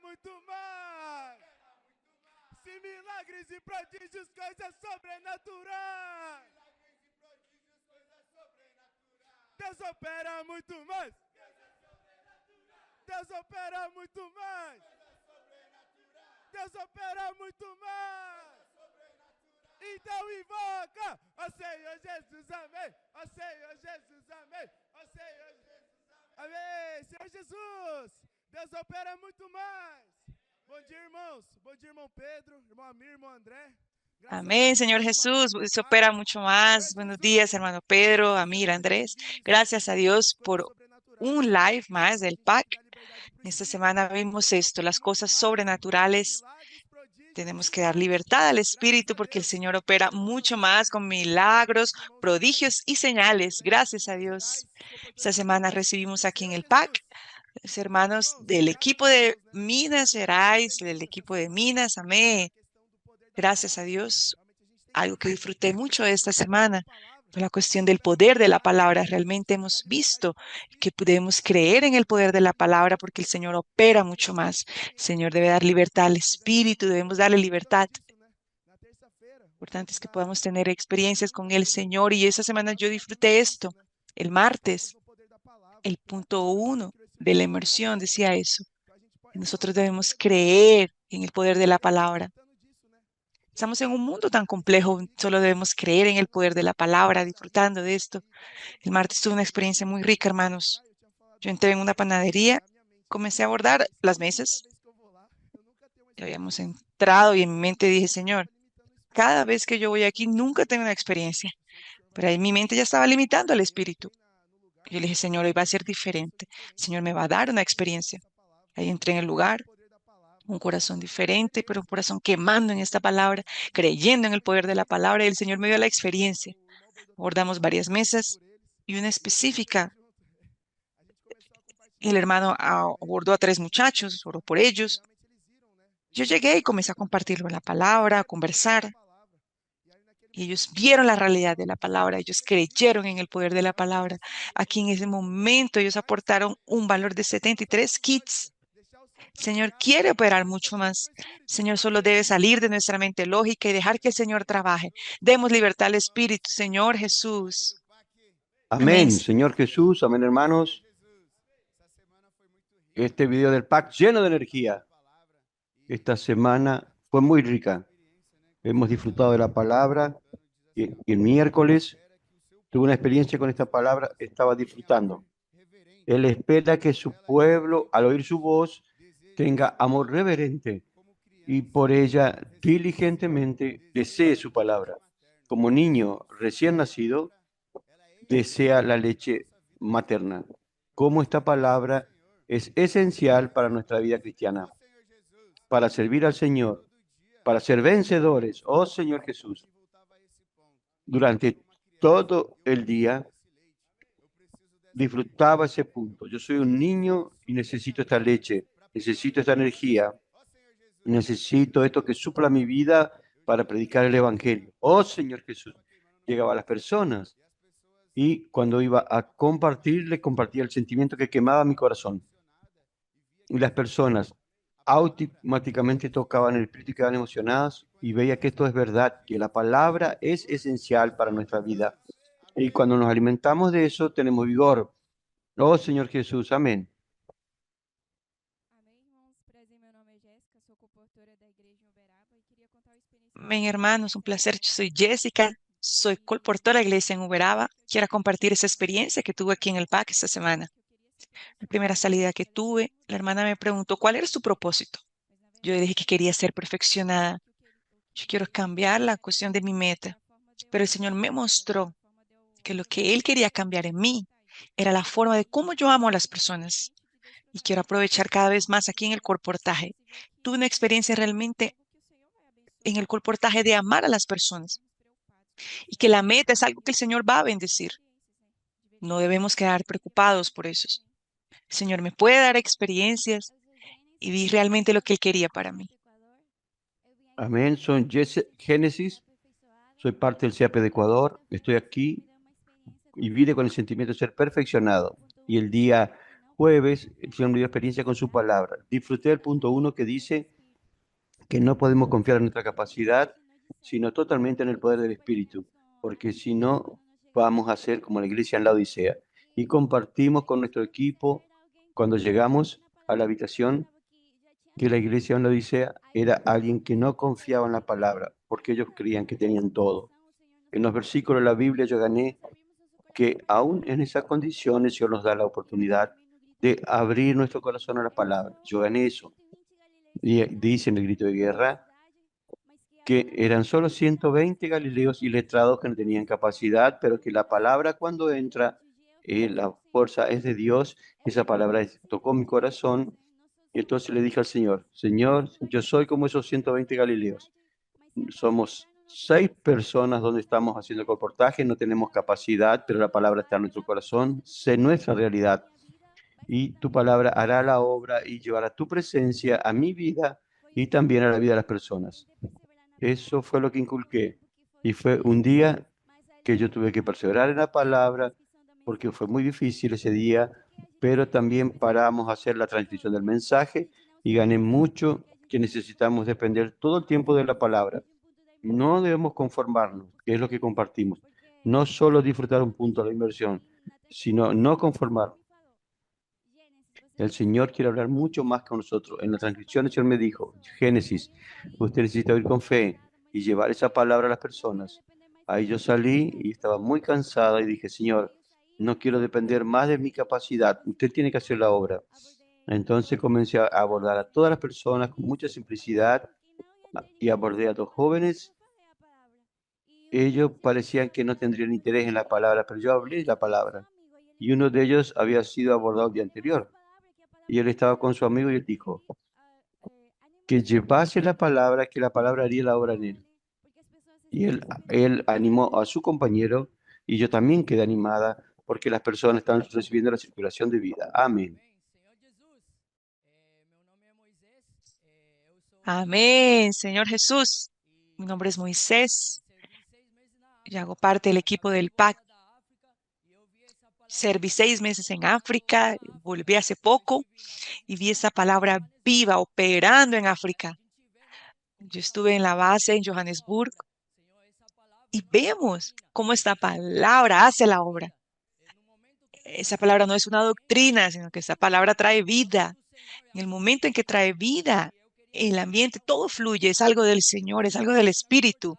muito mais. Se milagres e prodígios, coisas sobrenaturais. Deus opera muito mais. Deus opera muito mais. Deus opera muito mais. Então invoca, ó Senhor Jesus, amém. Ó Senhor Jesus, amém. Ó Senhor Jesus, amém. Senhor Jesus, Deus opera muito mais. Bom dia, irmãos. Bom dia, irmão Pedro, irmão Amir, irmão André. Amén, Señor Jesús, se opera mucho más. Buenos días, hermano Pedro, Amir, Andrés. Gracias a Dios por un live más del PAC. Esta semana vimos esto, las cosas sobrenaturales. Tenemos que dar libertad al Espíritu porque el Señor opera mucho más con milagros, prodigios y señales. Gracias a Dios. Esta semana recibimos aquí en el PAC los hermanos del equipo de Minas Gerais, del equipo de Minas, amén. Gracias a Dios. Algo que disfruté mucho esta semana fue la cuestión del poder de la palabra. Realmente hemos visto que podemos creer en el poder de la palabra porque el Señor opera mucho más. El Señor debe dar libertad al Espíritu, debemos darle libertad. Lo importante es que podamos tener experiencias con el Señor y esa semana yo disfruté esto. El martes, el punto 1 de la inmersión decía eso. Nosotros debemos creer en el poder de la palabra. Estamos en un mundo tan complejo, solo debemos creer en el poder de la palabra, disfrutando de esto. El martes tuve una experiencia muy rica, hermanos. Yo entré en una panadería, comencé a bordar las mesas. Ya habíamos entrado y en mi mente dije, Señor, cada vez que yo voy aquí nunca tengo una experiencia. Pero ahí mi mente ya estaba limitando al espíritu. Yo le dije, Señor, hoy va a ser diferente. El Señor me va a dar una experiencia. Ahí entré en el lugar, un corazón diferente, pero un corazón quemando en esta palabra, creyendo en el poder de la palabra, y el Señor me dio la experiencia. Abordamos varias mesas y una específica. El hermano abordó a 3 muchachos, oró por ellos. Yo llegué y comencé a compartirlo la palabra, a conversar. Y ellos vieron la realidad de la palabra, ellos creyeron en el poder de la palabra. Aquí en ese momento ellos aportaron un valor de 73 kits. El Señor quiere operar mucho más. El Señor solo debe salir de nuestra mente lógica y dejar que el Señor trabaje. Demos libertad al Espíritu, Señor Jesús. Amén. Amén, Señor Jesús, amén, hermanos. Este video del PAC lleno de energía. Esta semana fue muy rica. Hemos disfrutado de la palabra y el miércoles tuve una experiencia con esta palabra, estaba disfrutando. Él espera que su pueblo, al oír su voz, tenga amor reverente y por ella diligentemente desee su palabra. Como niño recién nacido, desea la leche materna. Como esta palabra es esencial para nuestra vida cristiana, para servir al Señor, para ser vencedores. Oh Señor Jesús, durante todo el día disfrutaba ese punto. Yo soy un niño y necesito esta leche, necesito esta energía, necesito esto que supla mi vida para predicar el Evangelio. Oh Señor Jesús, llegaba a las personas y cuando iba a compartir, les compartía el sentimiento que quemaba mi corazón. Y las personas automáticamente tocaban el espíritu y quedaban emocionadas y veía que esto es verdad, que la palabra es esencial para nuestra vida. Y cuando nos alimentamos de eso, tenemos vigor. Oh Señor Jesús, amén. Amém, irmãos? Prazer, meu nome é Jéssica, sou comportora da igreja em Uberaba e queria contar uma experiência. Amén, hermanos, un placer. Yo soy Jessica, soy colportora de la iglesia en Uberaba. Quiero compartir esa experiencia que tuve aquí en el PAC esta semana. La primera salida que tuve, la hermana me preguntó, ¿cuál era su propósito? Yo le dije que quería ser perfeccionada. Yo quiero cambiar la cuestión de mi meta. Pero el Señor me mostró que lo que Él quería cambiar en mí era la forma de cómo yo amo a las personas. Y quiero aprovechar cada vez más aquí en el colportaje. Tuve una experiencia realmente en el colportaje de amar a las personas y que la meta es algo que el Señor va a bendecir. No debemos quedar preocupados por eso. El Señor me puede dar experiencias y vi realmente lo que Él quería para mí. Amén. Soy Génesis, soy parte del CAP de Ecuador. Estoy aquí y vine con el sentimiento de ser perfeccionado. Y el día jueves el Señor me dio experiencia con su palabra. Disfruté el punto 1 que dice que no podemos confiar en nuestra capacidad, sino totalmente en el poder del Espíritu, porque si no, vamos a ser como la iglesia en la Odisea. Y compartimos con nuestro equipo, cuando llegamos a la habitación, que la iglesia en la Odisea era alguien que no confiaba en la palabra, porque ellos creían que tenían todo. En los versículos de la Biblia yo gané que aún en esas condiciones Dios nos da la oportunidad de abrir nuestro corazón a la palabra. Yo gané eso. Y dice en el grito de guerra que eran solo 120 galileos iletrados que no tenían capacidad, pero que la palabra cuando entra, la fuerza es de Dios. Esa palabra tocó mi corazón y entonces le dije al Señor, Señor, yo soy como esos 120 galileos. Somos 6 personas donde estamos haciendo el colportaje, no tenemos capacidad, pero la palabra está en nuestro corazón, sé nuestra realidad. Y tu palabra hará la obra y llevará tu presencia a mi vida y también a la vida de las personas. Eso fue lo que inculqué. Y fue un día que yo tuve que perseverar en la palabra porque fue muy difícil ese día, pero también paramos a hacer la transmisión del mensaje y gané mucho que necesitamos depender todo el tiempo de la palabra. No debemos conformarnos, que es lo que compartimos. No solo disfrutar un punto de la inversión, sino no conformarnos. El Señor quiere hablar mucho más con nosotros. En la transcripción el Señor me dijo, Génesis, usted necesita oír con fe y llevar esa palabra a las personas. Ahí yo salí y estaba muy cansada y dije, Señor, no quiero depender más de mi capacidad. Usted tiene que hacer la obra. Entonces comencé a abordar a todas las personas con mucha simplicidad y abordé a dos jóvenes. Ellos parecían que no tendrían interés en la palabra, pero yo hablé la palabra. Y uno de ellos había sido abordado el día anterior. Y él estaba con su amigo y él dijo que llevase la palabra, que la palabra haría la obra en él. Y él animó a su compañero y yo también quedé animada porque las personas están recibiendo la circulación de vida. Amén. Amén, Señor Jesús. Mi nombre es Moisés. Yo hago parte del equipo del PAC. Serví 6 meses en África, volví hace poco y vi esa palabra viva operando en África. Yo estuve en la base en Johannesburg y vemos cómo esta palabra hace la obra. Esa palabra no es una doctrina, sino que esa palabra trae vida. En el momento en que trae vida, el ambiente, todo fluye, es algo del Señor, es algo del Espíritu.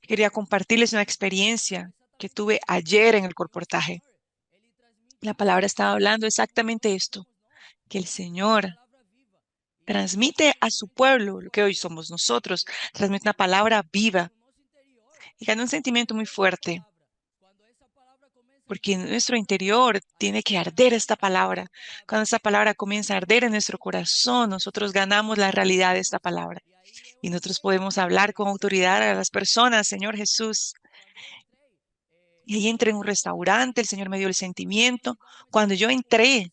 Quería compartirles una experiencia que tuve ayer en el colportaje. La palabra estaba hablando exactamente esto, que el Señor transmite a su pueblo, lo que hoy somos nosotros, transmite una palabra viva. Y gané un sentimiento muy fuerte, porque en nuestro interior tiene que arder esta palabra. Cuando esta palabra comienza a arder en nuestro corazón, nosotros ganamos la realidad de esta palabra. Y nosotros podemos hablar con autoridad a las personas, Señor Jesús. Y ahí entré en un restaurante, el Señor me dio el sentimiento. Cuando yo entré,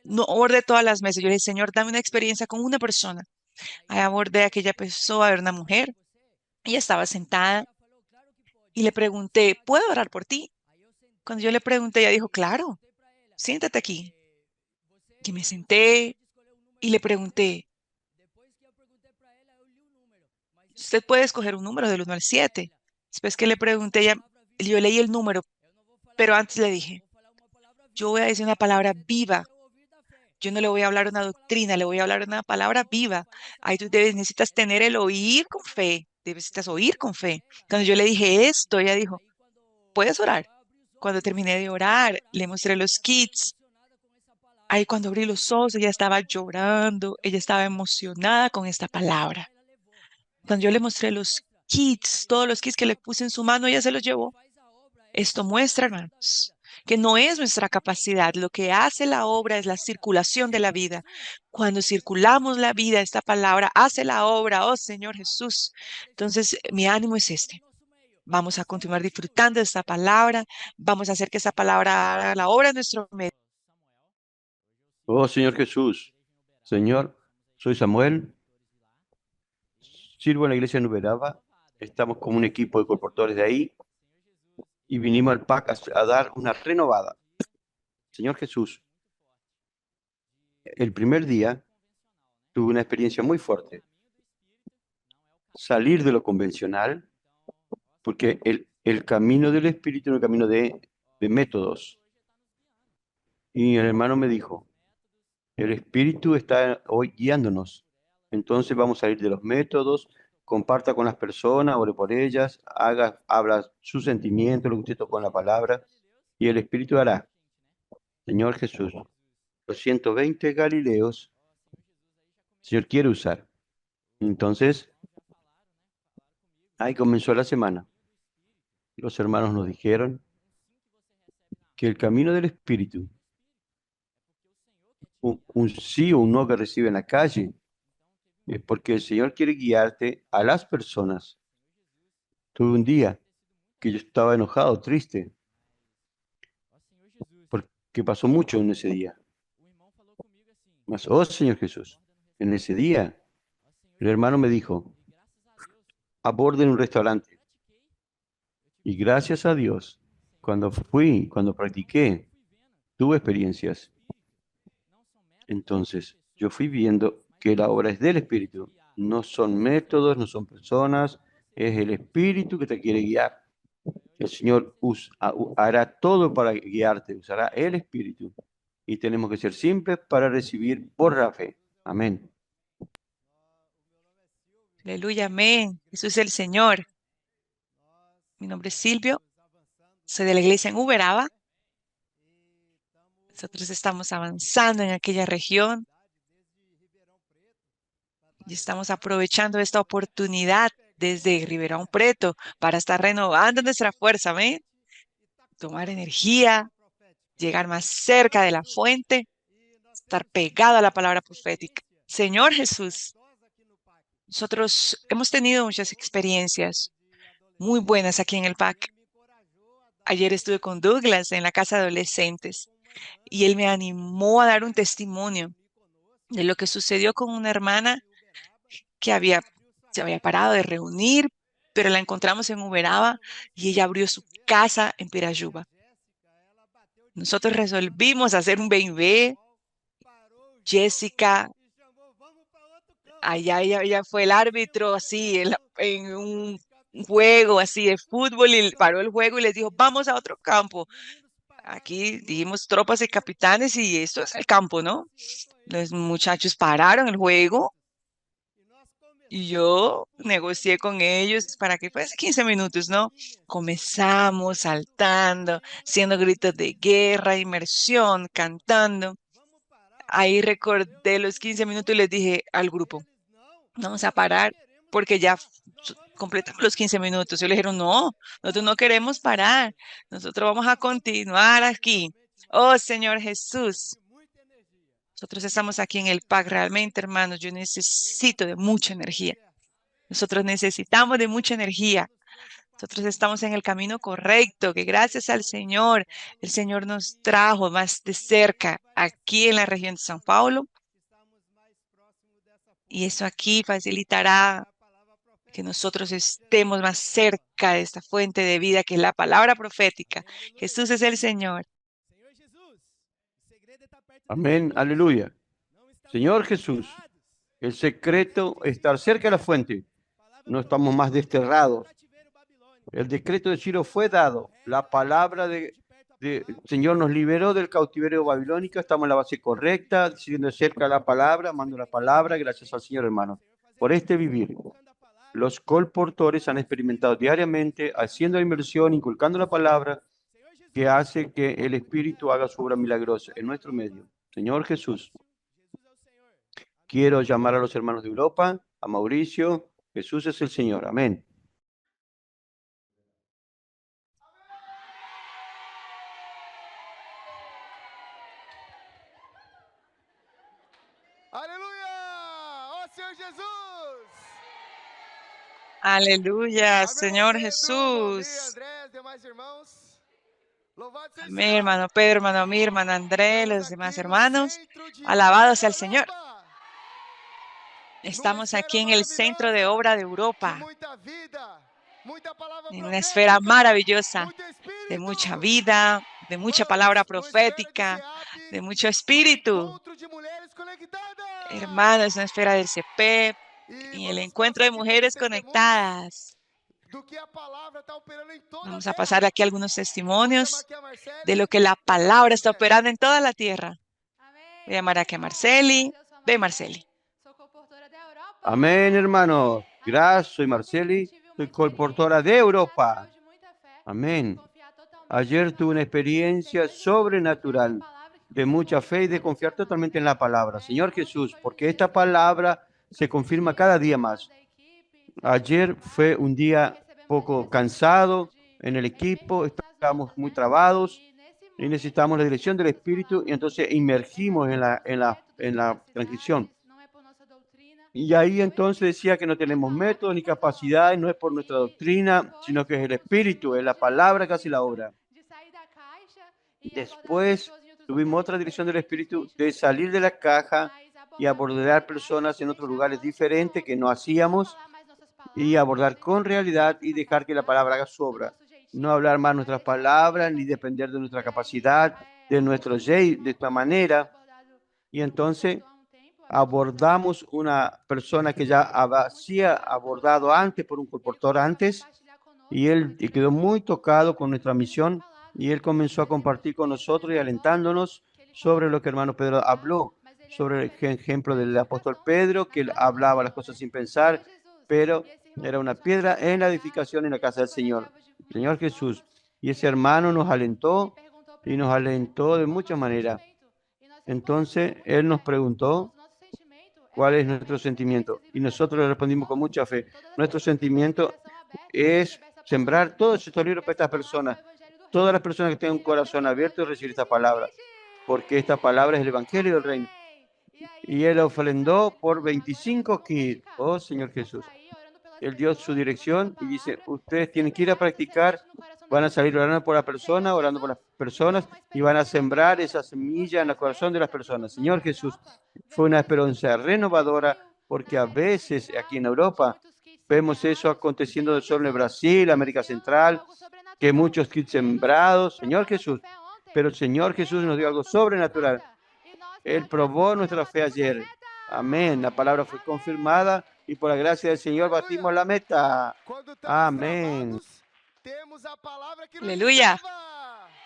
no abordé todas las mesas. Yo le dije, Señor, dame una experiencia con una persona. Ahí abordé a aquella persona, era una mujer. Ella estaba sentada y le pregunté, ¿puedo orar por ti? Cuando yo le pregunté, ella dijo, claro, siéntate aquí. Y me senté y le pregunté, usted puede escoger un número del 1 al 7. Después que le pregunté, yo leí el número, pero antes le dije, yo voy a decir una palabra viva. Yo no le voy a hablar una doctrina, le voy a hablar una palabra viva. Ahí tú necesitas tener el oír con fe, necesitas oír con fe. Cuando yo le dije esto, ella dijo, ¿puedes orar? Cuando terminé de orar, le mostré los kits. Ahí cuando abrí los ojos, ella estaba llorando, ella estaba emocionada con esta palabra. Cuando yo le mostré los kits, todos los kits que le puse en su mano, ella se los llevó. Esto muestra, hermanos, que no es nuestra capacidad. Lo que hace la obra es la circulación de la vida. Cuando circulamos la vida, esta palabra hace la obra, oh Señor Jesús. Entonces, mi ánimo es este. Vamos a continuar disfrutando de esta palabra. Vamos a hacer que esa palabra haga la obra en nuestro medio. Oh Señor Jesús, Señor, soy Samuel, sirvo en la iglesia en Uberaba, estamos como un equipo de colportores de ahí y vinimos al PAC a dar una renovada. Señor Jesús, el primer día tuve una experiencia muy fuerte. Salir de lo convencional, porque el camino del Espíritu es un camino de métodos. Y el hermano me dijo, el Espíritu está hoy guiándonos. Entonces vamos a ir de los métodos, comparta con las personas, ore por ellas, habla su sentimiento, lo que usted tocó en la palabra, y el Espíritu hará. Señor Jesús, los 120 Galileos, el Señor quiere usar. Entonces, ahí comenzó la semana. Los hermanos nos dijeron que el camino del Espíritu, un sí o un no que recibe en la calle, es porque el Señor quiere guiarte a las personas. Tuve un día que yo estaba enojado, triste, porque pasó mucho en ese día. Mas, oh Señor Jesús, en ese día, el hermano me dijo, aborden un restaurante. Y gracias a Dios, cuando practiqué, tuve experiencias. Entonces, yo fui viendo que la obra es del Espíritu. No son métodos, no son personas, es el Espíritu que te quiere guiar. El Señor hará todo para guiarte, usará el Espíritu. Y tenemos que ser simples para recibir por la fe. Amén. Aleluya, amén. Jesús es el Señor. Mi nombre es Silvio, soy de la iglesia en Uberaba. Nosotros estamos avanzando en aquella región y estamos aprovechando esta oportunidad desde Ribeirão Preto para estar renovando nuestra fuerza, amén. Tomar energía, llegar más cerca de la fuente, estar pegado a la palabra profética. Señor Jesús, nosotros hemos tenido muchas experiencias muy buenas aquí en el PAC. Ayer estuve con Douglas en la casa de adolescentes y él me animó a dar un testimonio de lo que sucedió con una hermana que se había parado de reunir, pero la encontramos en Uberaba y ella abrió su casa en Pirajubá. Nosotros resolvimos hacer un B&B. Jessica, allá ella fue el árbitro así en un juego así de fútbol y paró el juego y les dijo, vamos a otro campo. Aquí dijimos tropas y capitanes y esto es el campo, ¿no? Los muchachos pararon el juego y yo negocié con ellos para que fuese 15 minutos, ¿no? Comenzamos saltando, haciendo gritos de guerra, inmersión, cantando. Ahí recordé los 15 minutos y les dije al grupo, vamos a parar porque ya completamos los 15 minutos. Y le dijeron, no, nosotros no queremos parar, nosotros vamos a continuar aquí. Oh Señor Jesús, nosotros estamos aquí en el PAC realmente, hermanos, yo necesito de mucha energía. Nosotros necesitamos de mucha energía. Nosotros estamos en el camino correcto, que gracias al Señor, el Señor nos trajo más de cerca aquí en la región de São Paulo. Y eso aquí facilitará que nosotros estemos más cerca de esta fuente de vida que es la palabra profética. Jesús es el Señor. Amén, aleluya. Señor Jesús, el secreto es estar cerca de la fuente. No estamos más desterrados. El decreto de Ciro fue dado. La palabra de Señor nos liberó del cautiverio babilónico. Estamos en la base correcta, siguiendo de cerca la palabra, amando la palabra. Gracias al Señor, hermano, por este vivir. Los colportores han experimentado diariamente, haciendo la inversión, inculcando la palabra, que hace que el Espíritu haga su obra milagrosa en nuestro medio. Señor Jesús, quiero llamar a los hermanos de Europa, a Mauricio. Jesús es el Señor. Amén. Aleluia! Ó Senhor Jesus! Aleluya, Señor Pedro, Valdir, Jesús. Andrés, demais irmãos. Louvado seja o Amén, Senhor. hermano Pedro, hermano Mir, hermano Andrés, Estamos los demás aqui no hermanos. centro de Alabados obra al da Señor. Europa. Numa Estamos esfera aquí en el centro de maravilhosa, obra de de Europa, muita vida, muita palavra en una esfera profética, maravillosa, muito de espírito. mucha vida, de mucha palabra Vamos, numa esfera de profética, SEAP, de mucho num espíritu, encontro de mulheres hermanos, una esfera del CEPEP y el encuentro de mujeres conectadas. Vamos a pasar aquí algunos testimonios de lo que la palabra está operando en toda la tierra. Voy a llamar aquí a Marceli. Ve, Marceli. Amén, hermanos. Gracias, soy Marceli, soy colportora de Europa. Amén. Ayer tuve una experiencia sobrenatural de mucha fe y de confiar totalmente en la palabra. Señor Jesús, porque esta palabra se confirma cada día más. Ayer fue un día poco cansado en el equipo, estábamos muy trabados y necesitamos la dirección del Espíritu y entonces inmergimos en la transcripción. Y ahí entonces decía que no tenemos métodos ni capacidad, y no es por nuestra doctrina, sino que es el Espíritu, es la palabra que hace la obra. Después tuvimos otra dirección del Espíritu de salir de la caja y abordar personas en otros lugares diferentes que no hacíamos y abordar con realidad y dejar que la palabra haga su obra. No hablar más nuestras palabras ni depender de nuestra capacidad, de nuestro de esta manera. Y entonces abordamos una persona que ya había abordado antes por un colportor antes y él quedó muy tocado con nuestra misión y él comenzó a compartir con nosotros y alentándonos sobre lo que hermano Pedro habló, sobre el ejemplo del apóstol Pedro, que él hablaba las cosas sin pensar, pero era una piedra en la edificación en la casa del Señor, Señor Jesús. Y ese hermano nos alentó y nos alentó de muchas maneras. Entonces él nos preguntó cuál es nuestro sentimiento y nosotros le respondimos con mucha fe. Nuestro sentimiento es sembrar todos estos libros para estas personas, todas las personas que tengan un corazón abierto y recibir esta palabra, porque esta palabra es el Evangelio del Reino. Y él ofrendó por 25 kits. Oh, Señor Jesús. Él dio su dirección y dice, ustedes tienen que ir a practicar, van a salir orando por la persona, orando por las personas y van a sembrar esa semilla en el corazón de las personas. Señor Jesús, fue una esperanza renovadora porque a veces aquí en Europa vemos eso aconteciendo solo en Brasil, América Central, que muchos kits sembrados, Señor Jesús, pero el Señor Jesús nos dio algo sobrenatural. Él probó nuestra fe ayer. Amén. La palabra fue confirmada y por la gracia del Señor batimos la meta. Amén. Aleluya.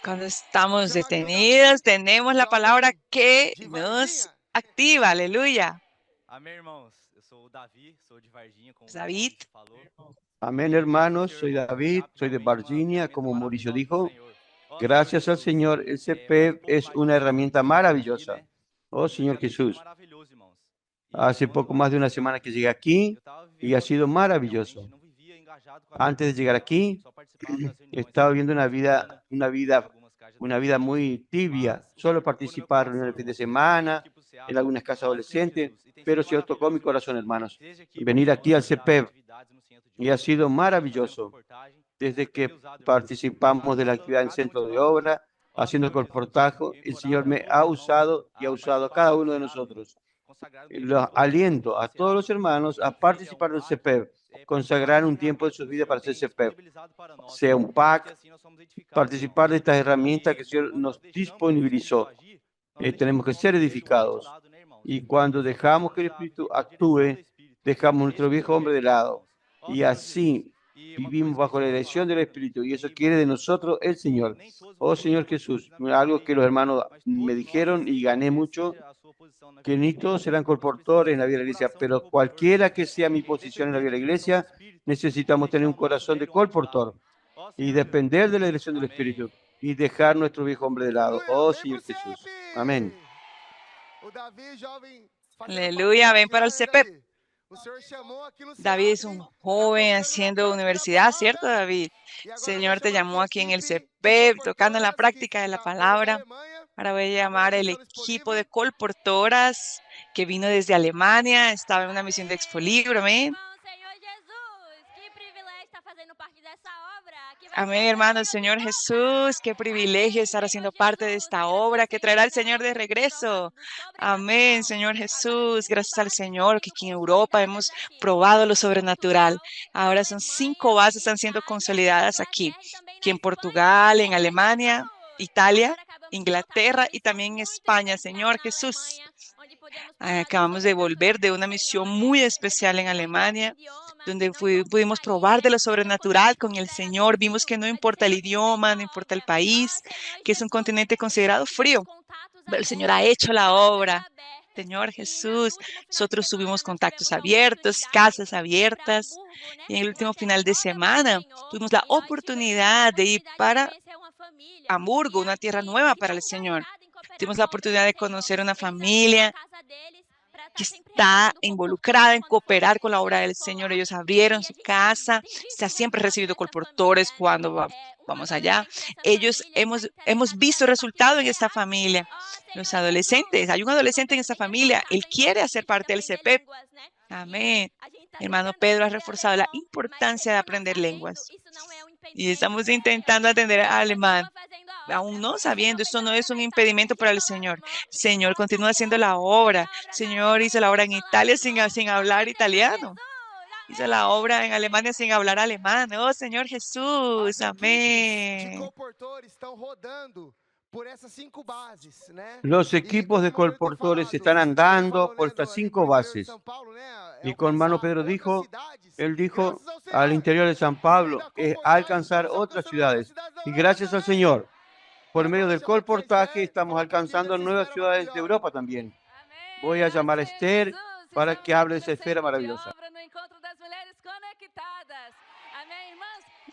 Cuando estamos detenidos, tenemos la palabra que nos activa. Aleluya. Amém, irmãos. Eu sou o Davi, sou de Varginha, como David. o Maurício falou. Amén, hermanos. Soy David, soy de Virginia, como Mauricio dijo. Gracias al Señor, el CP es una herramienta maravillosa. Oh, Señor Jesús. Hace poco más de una semana que llegué aquí y ha sido maravilloso. Antes de llegar aquí, estaba viviendo una vida muy tibia. Solo participar en el fin de semana, en algunas casas adolescentes, pero se tocó mi corazón, hermanos. Venir aquí al CPEV y ha sido maravilloso. Desde que participamos de la actividad en centro de obra, haciendo colportaje, el Señor me ha usado y ha usado a cada uno de nosotros. Los aliento a todos los hermanos a participar del CPEV, consagrar un tiempo de su vida para hacer CPEV, sea un PAC, participar de estas herramientas que el Señor nos disponibilizó. Tenemos que ser edificados. Y cuando dejamos que el Espíritu actúe, dejamos nuestro viejo hombre de lado. Y así vivimos bajo la dirección del Espíritu. Y eso quiere de nosotros el Señor. Oh Señor Jesús, algo que los hermanos me dijeron y gané mucho, que ni todos serán colportores en la vida de la iglesia, pero cualquiera que sea mi posición en la vida de la iglesia, necesitamos tener un corazón de colportor y depender de la dirección del Espíritu y dejar nuestro viejo hombre de lado. Oh Señor Jesús. Amén. Aleluya, ven para el CPEP. David es un joven haciendo universidad, ¿cierto, David? Señor te llamó aquí en el CPEP, tocando en la práctica de la palabra. Ahora voy a llamar al equipo de colportoras que vino desde Alemania, estaba en una misión de Exfolibro, amén. Amén, hermanos, Señor Jesús, qué privilegio estar haciendo parte de esta obra que traerá el Señor de regreso. Amén, Señor Jesús, gracias al Señor que aquí en Europa hemos probado lo sobrenatural. Ahora son 5 bases que están siendo consolidadas aquí en Portugal, en Alemania, Italia, Inglaterra y también en España, Señor Jesús. Acabamos de volver de una misión muy especial en Alemania, donde pudimos probar de lo sobrenatural con el Señor. Vimos que no importa el idioma, no importa el país, que es un continente considerado frío, pero el Señor ha hecho la obra. Señor Jesús, nosotros tuvimos contactos abiertos, casas abiertas, y en el último final de semana tuvimos la oportunidad de ir para Hamburgo, una tierra nueva para el Señor. Tuvimos la oportunidad de conocer una familia que está involucrada en cooperar con la obra del Señor. Ellos abrieron su casa, se ha siempre recibido colportores cuando vamos allá. Hemos visto resultado en esta familia. Los adolescentes, hay un adolescente en esta familia, él quiere hacer parte del CPEP. Amén. Hermano Pedro ha reforzado la importancia de aprender lenguas. Y estamos intentando atender al alemán, aún no sabiendo, esto no es un impedimento para el Señor. Señor, continúa haciendo la obra. Señor, hizo la obra en Italia sin hablar italiano. Hizo la obra en Alemania sin hablar alemán. Oh, Señor Jesús, amén. Los equipos de colportores están andando por estas 5 bases. Y con hermano Pedro él dijo al interior de San Pablo, alcanzar otras ciudades. Y gracias al Señor, por medio del colportaje estamos alcanzando nuevas ciudades de Europa también. Voy a llamar a Esther para que hable de esa esfera maravillosa.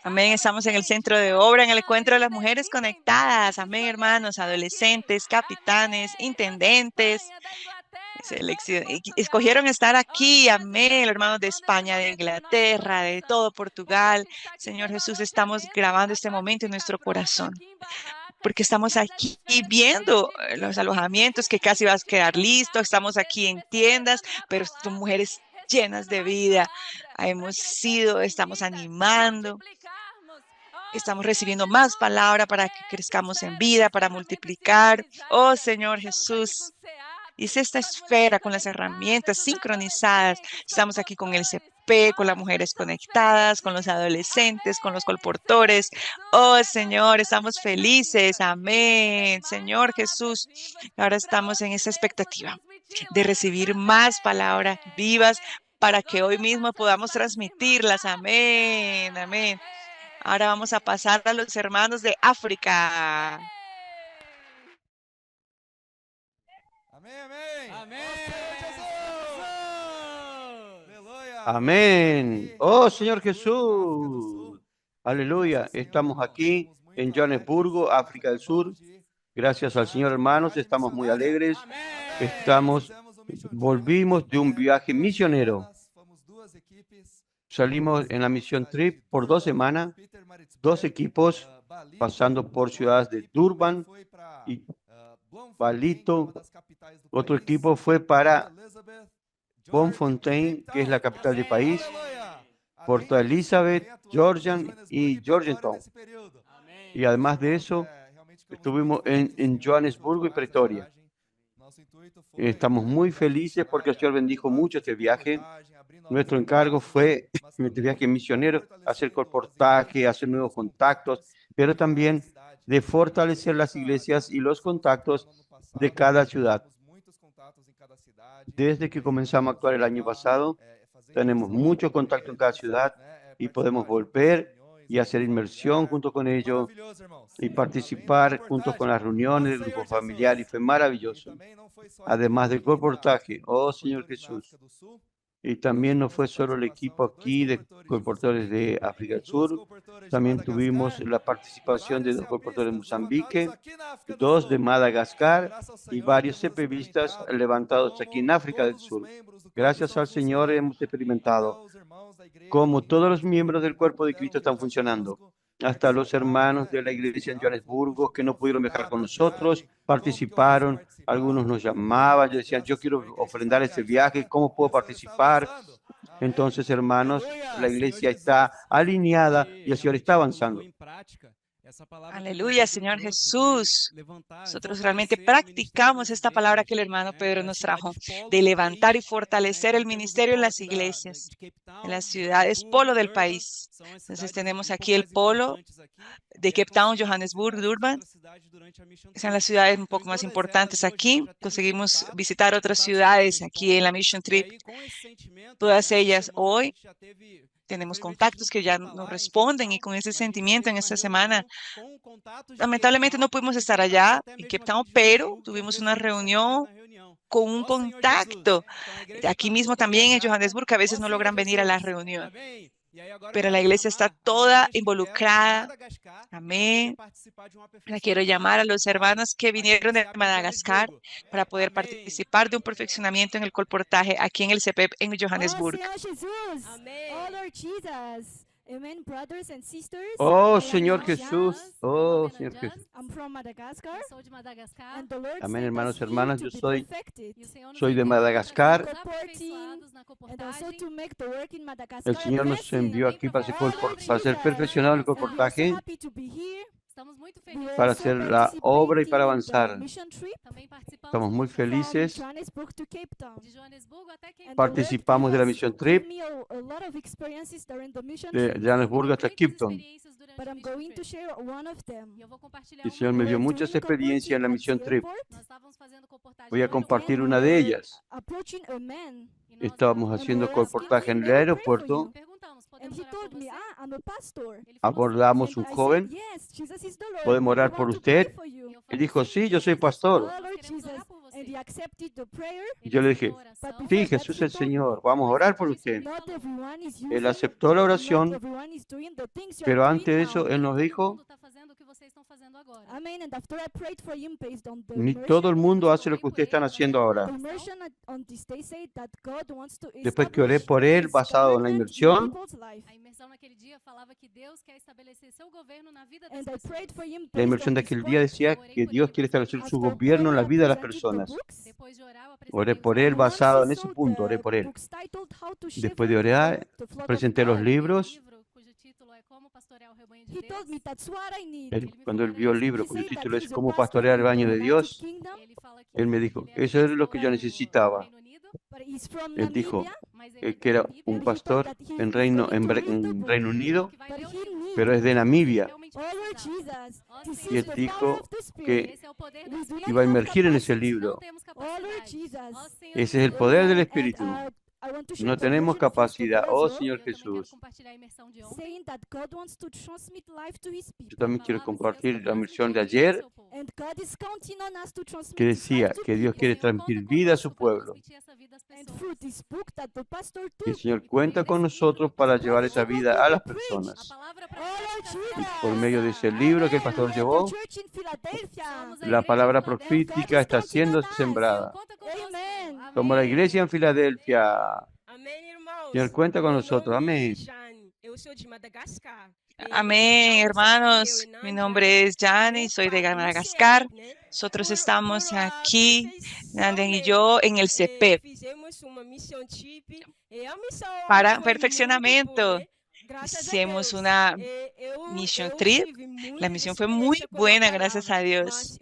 Amén, estamos en el centro de obra, en el encuentro de las mujeres conectadas. Amén, hermanos, adolescentes, capitanes, intendentes. Escogieron estar aquí, amén, hermanos de España, de Inglaterra, de todo Portugal. Señor Jesús, estamos grabando este momento en nuestro corazón, porque estamos aquí viendo los alojamientos que casi vas a quedar listos. Estamos aquí en tiendas, pero son mujeres llenas de vida. Estamos animando. Estamos recibiendo más palabra para que crezcamos en vida, para multiplicar. Oh, Señor Jesús. Y es esta esfera con las herramientas sincronizadas. Estamos aquí con el CP, con las mujeres conectadas, con los adolescentes, con los colportores. Oh, Señor, estamos felices. Amén. Señor Jesús, ahora estamos en esa expectativa de recibir más palabras vivas para que hoy mismo podamos transmitirlas. Amén. Amén. Ahora vamos a pasar a los hermanos de África. Amén. Oh, Señor Jesús. Aleluya. Estamos aquí en Johannesburgo, África del Sur. Gracias al Señor, hermanos. Estamos muy alegres. Volvimos de un viaje misionero. Salimos en la misión trip por 2 semanas, 2 equipos, pasando por ciudades de Durban y Balito. Otro equipo fue para Bloemfontein, que es la capital del país, Porto Elizabeth, Georgian y Georgetown. Y además de eso, estuvimos en Johannesburgo y Pretoria. Estamos muy felices porque el Señor bendijo mucho este viaje. Nuestro encargo fue, en este viaje misionero, hacer colportaje, hacer nuevos contactos, pero también de fortalecer las iglesias y los contactos de cada ciudad. Desde que comenzamos a actuar el año pasado, tenemos mucho contacto en cada ciudad y podemos volver y hacer inmersión junto con ellos y participar junto con las reuniones del grupo familiar, y fue maravilloso. Además del colportaje, oh Señor Jesús. Y también no fue solo el equipo aquí de colportores de África del Sur, también tuvimos la participación de 2 colportores de Mozambique, 2 de Madagascar y varios CPVistas levantados aquí en África del Sur. Gracias al Señor hemos experimentado cómo todos los miembros del cuerpo de Cristo están funcionando. Hasta los hermanos de la iglesia en Johannesburgo que no pudieron viajar con nosotros, participaron. Algunos nos llamaban, decían, yo quiero ofrendar este viaje, ¿cómo puedo participar? Entonces, hermanos, la iglesia está alineada y el Señor está avanzando. Aleluya, Señor Jesús. Nosotros realmente practicamos esta palabra que el hermano Pedro nos trajo, de levantar y fortalecer el ministerio en las iglesias, en las ciudades polo del país. Entonces tenemos aquí el polo de Cape Town, Johannesburg, Durban. Son las ciudades un poco más importantes aquí. Conseguimos visitar otras ciudades aquí en la Mission Trip. Todas ellas hoy tenemos contactos que ya nos responden y con ese sentimiento en esta semana, lamentablemente no pudimos estar allá en Cape Town, pero tuvimos una reunión con un contacto aquí mismo también en Johannesburg, que a veces no logran venir a la reunión. Pero la iglesia está toda involucrada. Amén. Le quiero llamar a los hermanos que vinieron de Madagascar para poder participar de un perfeccionamiento en el colportaje aquí en el CEPEP en Johannesburg. Senhor Jesus. Oh, Lord Jesus. Amen, brothers and sisters. Oh, I am Señor Jan. Jesús. Oh, Señor Jesús. I'm from Madagascar. Sou de Madagascar. And the Lord Amén, sent hermanos, us here hermanas, to yo be soy- perfected. E o Senhor nos Soy de enviou para Madagascar. sermos aperfeiçoados na And also comportagem. to make the work in Madagascar El Señor nos advancing. envió aquí para ser, Oh, Lord para ser Jesus. perfeccionado el And we are so colportaje, happy to be here. Estamos muito We felizes. are para so hacer la obra y para participating in the avanzar. mission trip Também participamos Estamos muy do colportaje felices. from Johannesburg to Cape Town. de Joanesburgo até Cape And Town. the Lord Participamos de la gave Mission us- Trip gave me a lot of experiences during the mission de trip, Johannesburg hasta Muitas Cape Town. experiências durante but o I'm Mission going to Trip. share one of them. E eu vou compartilhar El uma Señor me We dio were muchas doing experiencias en la colporting Mission at the Trip. airport, Nós estávamos fazendo comportagem Voy a no compartir aeroporto una de ellas. approaching a man, e nós Estábamos oramos. haciendo And we were colportaje en asking, el "May I pray for aeropuerto. you?" Perguntamos, and podemos he orar por told me, você? I'm a pastor. Ele falou assim, Abordamos "Você un é And I joven. said, yes, Jesus is the Lord. ¿Podemos and we orar want por to pray usted? for you." E eu Él falei, dijo, "Sim, sí, yo soy Jesus, pastor. Oh, nós Lord queremos Jesus. orar por você." And he accepted the prayer. Y Ele yo le aceitou dije, a oração, But before sí, that, Jesús he el told me, Señor, vamos a orar por usted. not everyone is Él using, aceptó la not oración, everyone is doing the things you pero are antes de doing eso, now. Él nos todo dijo, mundo está fazendo o que vocês estão fazendo agora. Amen. And after I prayed for him based on the ni immersion, todo el mundo hace lo Orei que por ustedes están ele haciendo através da ahora. the imersão. immersion on this day said that God wants to Después que oré establish por él, his basado en la government in inmersión, people's life. A imersão naquele dia falava que Deus quer estabelecer seu governo na vida das And I pessoas. prayed for him la based inmersión on de this aquel día point. decía que Dios quiere establecer su After gobierno en la prayer, I vida de las presented the personas. books. Depois de orar, eu Oré apresentei por os él, livros. basado en Once he ese saw punto, oré the por él. books titled How to Después de Shepherd orar, the Flock of presenté los God. libros. Livro cujo título é Como Pastorear o Rebanho de He Deus. told me that's what I need. Cuando él vio el libro He cuyo said that título es he's a Cómo pastor pastorear el in the baño de United Dios, Kingdom, Ele fala que él me dijo, eso es lo que yo necesitaba. Reino Unido, but he's from Él dijo Namibia. mas ele é que era da Namíbia, un And he pastor thought that he en is Reino, going to read the en book. Reino Unido, que vai But ler o he livro. knew. pero es de Namibia. Realmente Oh Lord precisava. Jesus, Ó this Senhor Y is él the Jesus, power dijo of the Spirit. que esse é o poder We do do Espírito. not iba a have emergir en ese capacity. libro. Não temos Oh Lord capacidade. Jesus. Ó Senhor Ese es el Jesus. poder del And, Espíritu. I want to share No the tenemos version of capacidad. yesterday Oh as well, Señor Eu também quero Jesús, compartilhar a imersão de ontem. saying that God wants to transmit life to his yo people. también quiero Falava que Deus compartir quer la misión de transmitir vida ao ayer seu povo. And God is counting on us to transmit que his decía life to que Dios people. quiere O Senhor transmitir conta vida a su conosco para pueblo. transmitir essa vida às And pessoas. through this book that the pastor Y el took, Señor cuenta con nosotros para llevar esa vida a las personas. A palavra para oh Lord Jesus, Por medio de ese libro que el pastor Amen. We are llevó, the church in Philadelphia. Somos a la igreja palabra de Filadélfia. profética está siendo Senhor sembrada. Conta conosco. Amen. Amém. Como la iglesia en Filadelfia. Amém, irmãos. Señor, cuenta con Meu nosotros. nome Amén. é Jane. Eu sou de Madagascar. Amén, hermanos. Mi nombre es Jani, soy de Madagascar. Nosotros estamos aquí, Nanden y yo, en el CEPEP para perfeccionamiento. Hicimos una mission trip. La misión fue muy buena, gracias a Dios.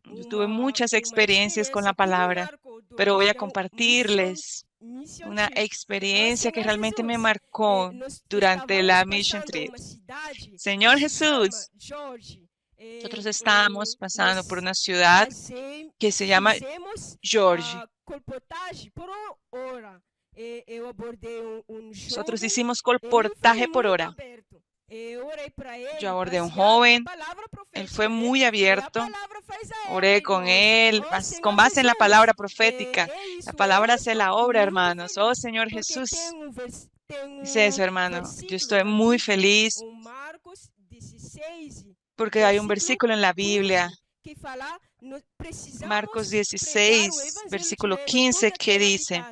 Yo tuve muchas experiencias con la palabra, pero voy a compartirles una experiencia que realmente me marcó durante la mission trip. Señor Jesús, nosotros estábamos pasando por una ciudad que se llama George. Nosotros hicimos colportaje por hora. Yo abordé a un joven, él fue muy abierto, oré con él, con base en la palabra profética. La palabra hace la obra, hermanos. Oh Señor Jesús, dice eso, hermano. Yo estoy muy feliz porque hay un versículo en la Biblia, Marcos 16, versículo 15, que dice: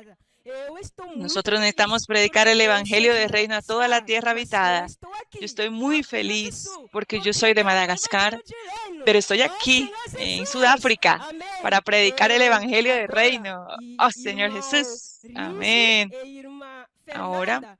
nosotros necesitamos predicar el evangelio del reino a toda la tierra habitada. Yo estoy muy feliz porque yo soy de Madagascar, pero estoy aquí en Sudáfrica para predicar el evangelio del reino. Oh Señor Jesús, amén. Ahora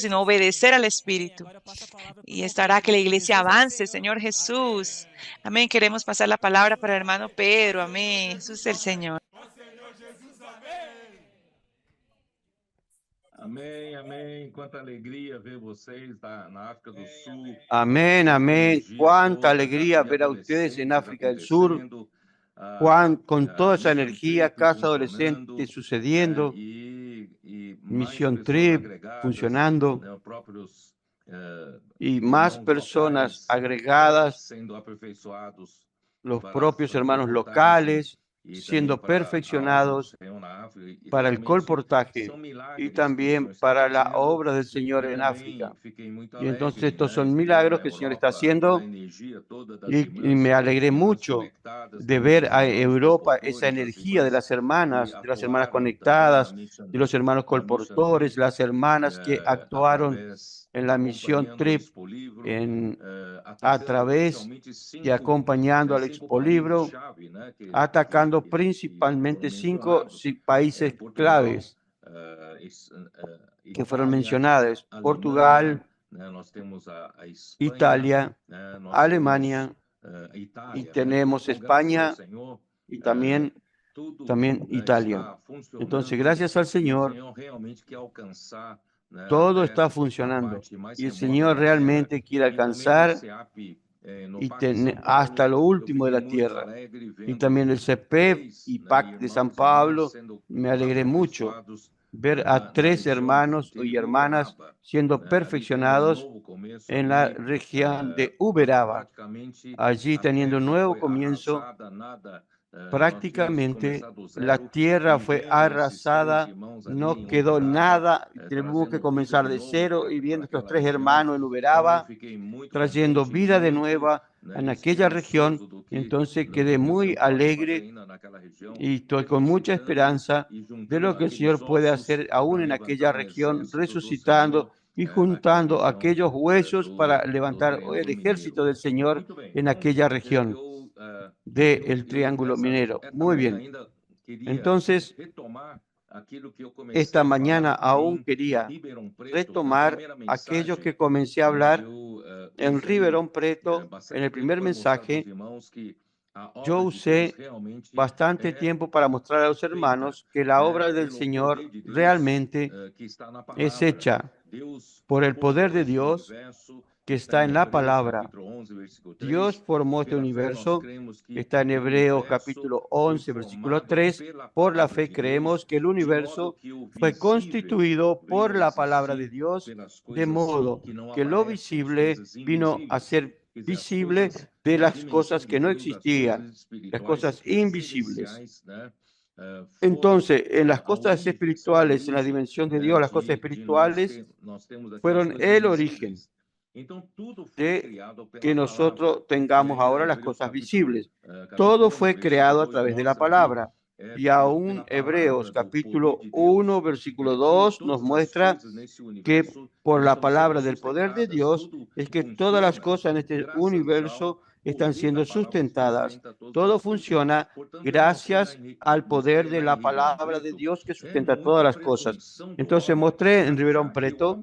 sino obedecer al Espíritu. Agora eu passo a palavra pro Y irmão esto hará que la Pedro. iglesia Jesus é avance, Senhor. Señor Jesús. Amén. Queremos pasar la palabra para el hermano Pedro. Amén. Jesús es el Señor. Amém, amém. Quanta alegria ver vocês na África do Sul. Amén, Nos amén. últimos dias Cuánta todos, alegría aquele ver a ustedes en adolescentes África del Sur. acontecendo, Juan, con toda esa energía, Casa Adolescente sucediendo, Misión Trip funcionando, y más personas agregadas, los propios hermanos locales siendo perfeccionados para el colportaje y también para la obra del Señor en África. Y entonces estos son milagros que el Señor está haciendo, y me alegré mucho de ver a Europa esa energía de las hermanas conectadas, de los hermanos colportores, las hermanas que actuaron en la misión Trip a través y acompañando al Expo Libro, atacando principalmente 5 países claves que fueron mencionados: Portugal, Italia, Alemania, y tenemos España y también Italia. Entonces, gracias al Señor, todo está funcionando y el Señor realmente quiere alcanzar hasta lo último de la tierra. Y también el CEPEP y PAC de San Pablo, me alegré mucho ver a 3 hermanos y hermanas siendo perfeccionados en la región de Uberaba, allí teniendo un nuevo comienzo. Prácticamente la tierra fue arrasada, no quedó nada, tuvimos que comenzar de cero, y viendo estos 3 hermanos en Uberaba trayendo vida de nueva en aquella región, entonces quedé muy alegre y estoy con mucha esperanza de lo que el Señor puede hacer aún en aquella región, resucitando y juntando aquellos huesos para levantar el ejército del Señor en aquella región del Triángulo Minero. Muy bien. Entonces, esta mañana aún quería retomar aquello que comencé a hablar en Ribeirão Preto en el primer mensaje. Yo usé bastante tiempo para mostrar a los hermanos que la obra del Señor realmente es hecha por el poder de Dios que está en la palabra. Dios formó este universo, está en Hebreos capítulo 11, versículo 3. Por la fe creemos que el universo fue constituido por la palabra de Dios, de modo que lo visible vino a ser visible de las cosas que no existían, las cosas invisibles. Entonces, en las cosas espirituales, en la dimensión de Dios, las cosas espirituales fueron el origen de que nosotros tengamos ahora las cosas visibles. Todo fue creado a través de la palabra. Y aún Hebreos capítulo 1, versículo 2 nos muestra que por la palabra del poder de Dios es que todas las cosas en este universo están siendo sustentadas. Todo funciona gracias al poder de la palabra de Dios que sustenta todas las cosas. Entonces mostré en Ribeirão Preto,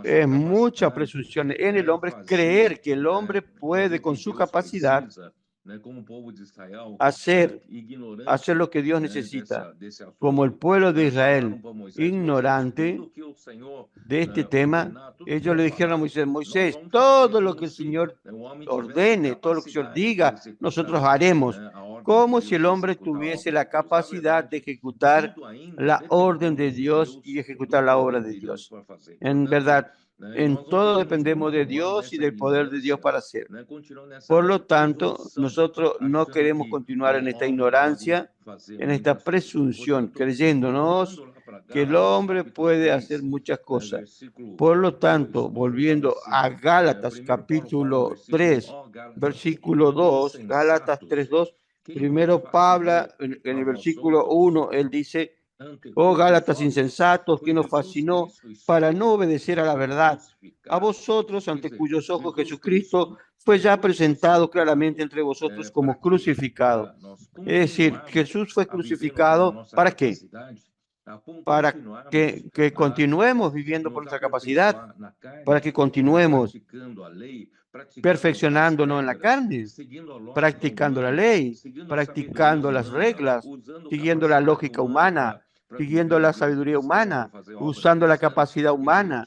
es mucha presunción en el hombre creer que el hombre puede con su capacidad hacer lo que Dios necesita. Como el pueblo de Israel, ignorante de este tema, ellos le dijeron a Moisés: Moisés, todo lo que el Señor ordene, todo lo que el Señor diga, nosotros haremos. Como si el hombre tuviese la capacidad de ejecutar la orden de Dios y ejecutar la obra de Dios. En verdad, en todo dependemos de Dios y del poder de Dios para hacer. Por lo tanto, nosotros no queremos continuar en esta ignorancia, en esta presunción, creyéndonos que el hombre puede hacer muchas cosas. Por lo tanto, volviendo a Gálatas capítulo 3, versículo 2, Gálatas 3:2, primero Pablo en el versículo 1, él dice: oh Gálatas insensatos, que nos fascinó para no obedecer a la verdad, a vosotros ante cuyos ojos Jesucristo fue ya presentado claramente entre vosotros como crucificado. Es decir, Jesús fue crucificado, ¿para qué? Para que continuemos viviendo por nuestra capacidad, para que continuemos perfeccionándonos en la carne, practicando la ley, practicando las reglas, siguiendo la lógica humana, siguiendo la sabiduría humana, usando la capacidad humana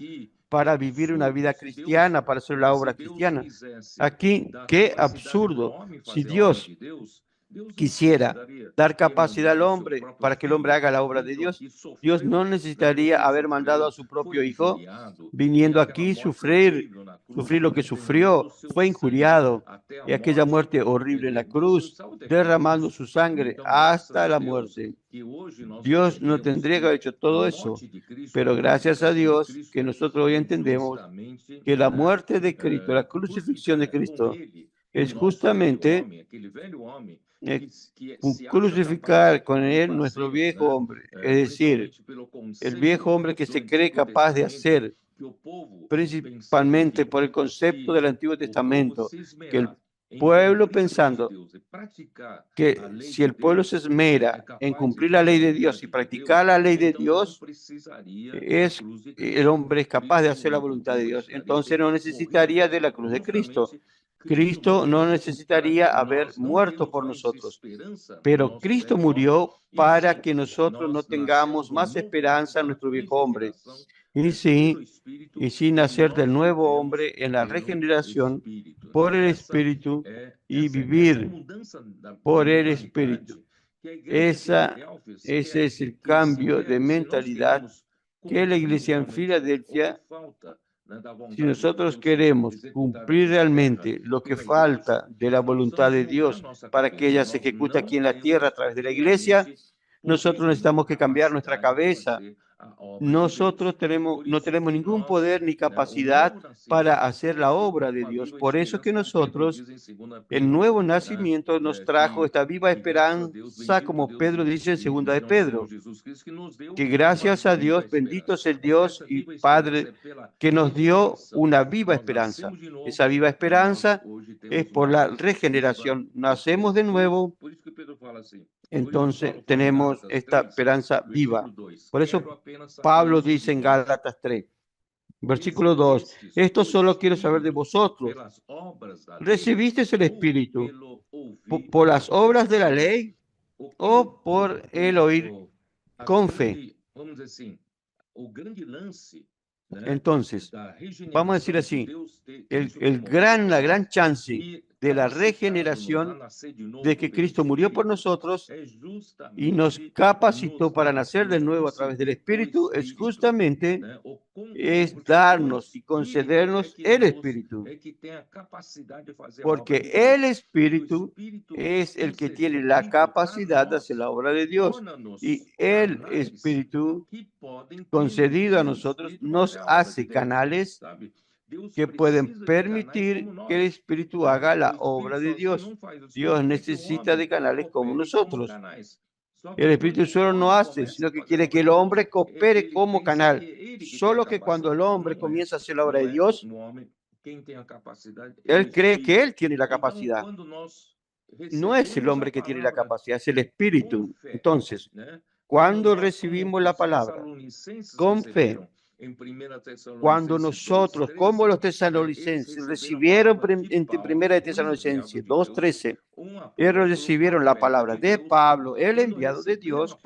para vivir una vida cristiana, para hacer la obra cristiana. Aquí, qué absurdo. Si Dios quisiera dar capacidad al hombre para que el hombre haga la obra de Dios, Dios no necesitaría haber mandado a su propio Hijo viniendo aquí, sufrir lo que sufrió, fue injuriado y aquella muerte horrible en la cruz, derramando su sangre hasta la muerte. Dios no tendría que haber hecho todo eso, pero gracias a Dios que nosotros hoy entendemos que la muerte de Cristo, la crucifixión de Cristo, es justamente crucificar con él nuestro viejo hombre, es decir, el viejo hombre que se cree capaz de hacer, principalmente por el concepto del Antiguo Testamento, que el pueblo pensando que si el pueblo se esmera en cumplir la ley de Dios y practicar la ley de Dios, el hombre es capaz de hacer la voluntad de Dios. Entonces no necesitaría de la cruz de Cristo. Cristo no necesitaría haber muerto por nosotros, pero Cristo murió para que nosotros no tengamos más esperanza en nuestro viejo hombre. Y sí nacer del nuevo hombre en la regeneración por el Espíritu y vivir por el Espíritu. Ese es el cambio de mentalidad que la iglesia en Filadelfia, si nosotros queremos cumplir realmente lo que falta de la voluntad de Dios para que ella se ejecute aquí en la tierra a través de la iglesia, nosotros necesitamos que cambiar nuestra cabeza. Nosotros no tenemos ningún poder ni capacidad para hacer la obra de Dios. Por eso que nosotros, el nuevo nacimiento nos trajo esta viva esperanza, como Pedro dice en segunda de Pedro, que gracias a Dios, bendito es el Dios y Padre que nos dio una viva esperanza. Esa viva esperanza es por la regeneración. Nacemos de nuevo. Entonces tenemos esta esperanza viva. Por eso Pablo dice en Gálatas 3, versículo 2, esto solo quiero saber de vosotros. ¿Recibisteis el Espíritu por las obras de la ley o por el oír con fe? Entonces, vamos a decir así, la gran chance de la regeneración, de que Cristo murió por nosotros y nos capacitó para nacer de nuevo a través del Espíritu, es justamente darnos y concedernos el Espíritu. Porque el Espíritu es el que tiene la capacidad de hacer la obra de Dios. Y el Espíritu concedido a nosotros nos hace canales que pueden permitir que el Espíritu haga la obra de Dios. Dios necesita de canales como nosotros. El Espíritu solo no hace, sino que quiere que el hombre coopere como canal. Solo que cuando el hombre comienza a hacer la obra de Dios, él cree que él tiene la capacidad. No es el hombre que tiene la capacidad, es el Espíritu. Entonces, cuando recibimos la palabra con fe, cuando nosotros, como los tesalonicenses, recibieron en primera de Tesalonicenses 2:13, ellos recibieron la palabra de Pablo, el enviado de Dios,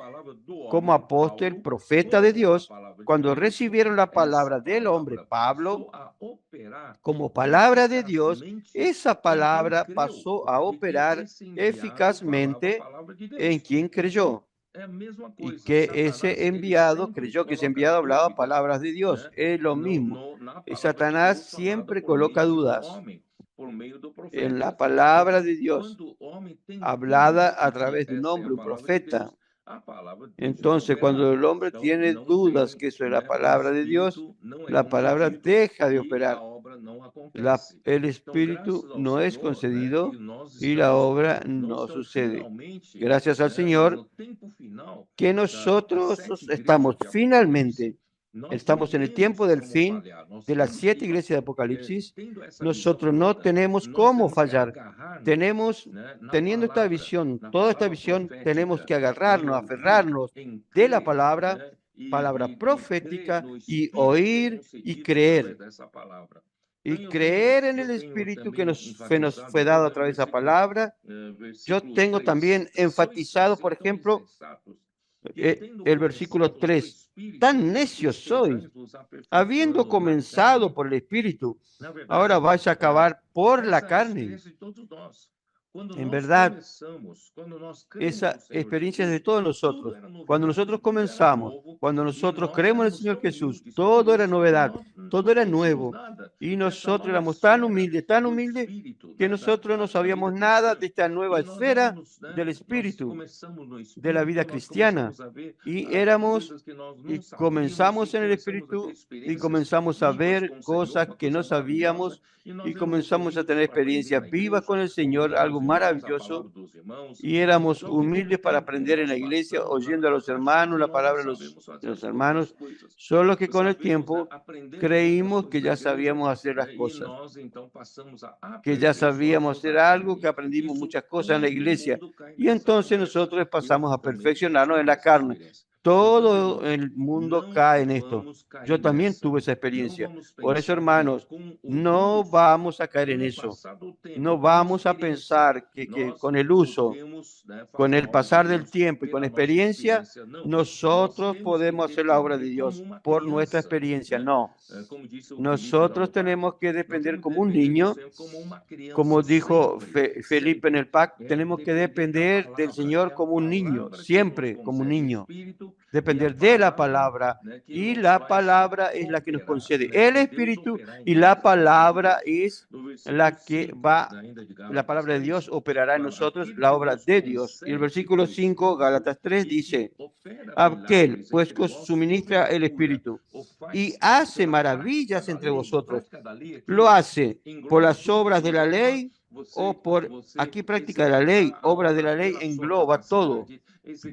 como apóstol, profeta de Dios. Cuando recibieron la palabra del hombre Pablo como palabra de Dios, esa palabra pasó a operar eficazmente en quien creyó. Y que ese enviado creyó que ese enviado hablaba palabras de Dios. Es lo mismo. Y Satanás siempre coloca dudas en la palabra de Dios, hablada a través de un hombre, un profeta. Entonces, cuando el hombre tiene dudas que eso es la palabra de Dios, la palabra deja de operar. El Espíritu no es concedido y la obra no sucede. Gracias al Señor que nosotros estamos en el tiempo del fin de las 7 iglesias de Apocalipsis. Nosotros no tenemos cómo fallar. Teniendo esta visión, toda esta visión, tenemos que agarrarnos, aferrarnos de la palabra profética y oír y creer. Y creer en el Espíritu que nos fue dado a través de esa palabra. Yo tengo también enfatizado, por ejemplo, el versículo 3. Tan necios sois, habiendo comenzado por el Espíritu, ahora vais a acabar por la carne. En verdad, esa experiencia es de todos nosotros. Cuando nosotros comenzamos, cuando nosotros creemos en el Señor Jesús, todo era novedad, todo era nuevo. Y nosotros éramos tan humildes, que nosotros no sabíamos nada de esta nueva esfera del Espíritu, de la vida cristiana. Y comenzamos en el Espíritu y comenzamos a ver cosas que no sabíamos y comenzamos a tener experiencias vivas con el Señor, algo maravilloso. Y éramos humildes para aprender en la iglesia, oyendo a los hermanos, la palabra de los hermanos, solo que con el tiempo creímos que ya sabíamos hacer las cosas, que ya sabíamos hacer algo, que aprendimos muchas cosas en la iglesia. Y entonces nosotros pasamos a perfeccionarnos en la carne. Todo el mundo cae en esto. Yo también tuve esa experiencia. Por eso, hermanos, no vamos a caer en eso. No vamos a pensar que con el uso, con el pasar del tiempo y con experiencia, nosotros podemos hacer la obra de Dios por nuestra experiencia. No. Nosotros tenemos que depender como un niño, como dijo Felipe en el PAC, tenemos que depender del Señor como un niño, siempre como un niño. Depender de la palabra, y la palabra es la que nos concede el Espíritu, y la palabra es la que la palabra de Dios operará en nosotros la obra de Dios. Y el versículo 5, Gálatas 3 dice: aquel pues que os suministra el Espíritu y hace maravillas entre vosotros, ¿lo hace por las obras de la ley o por, aquí práctica de la ley? Obra de la ley engloba todo.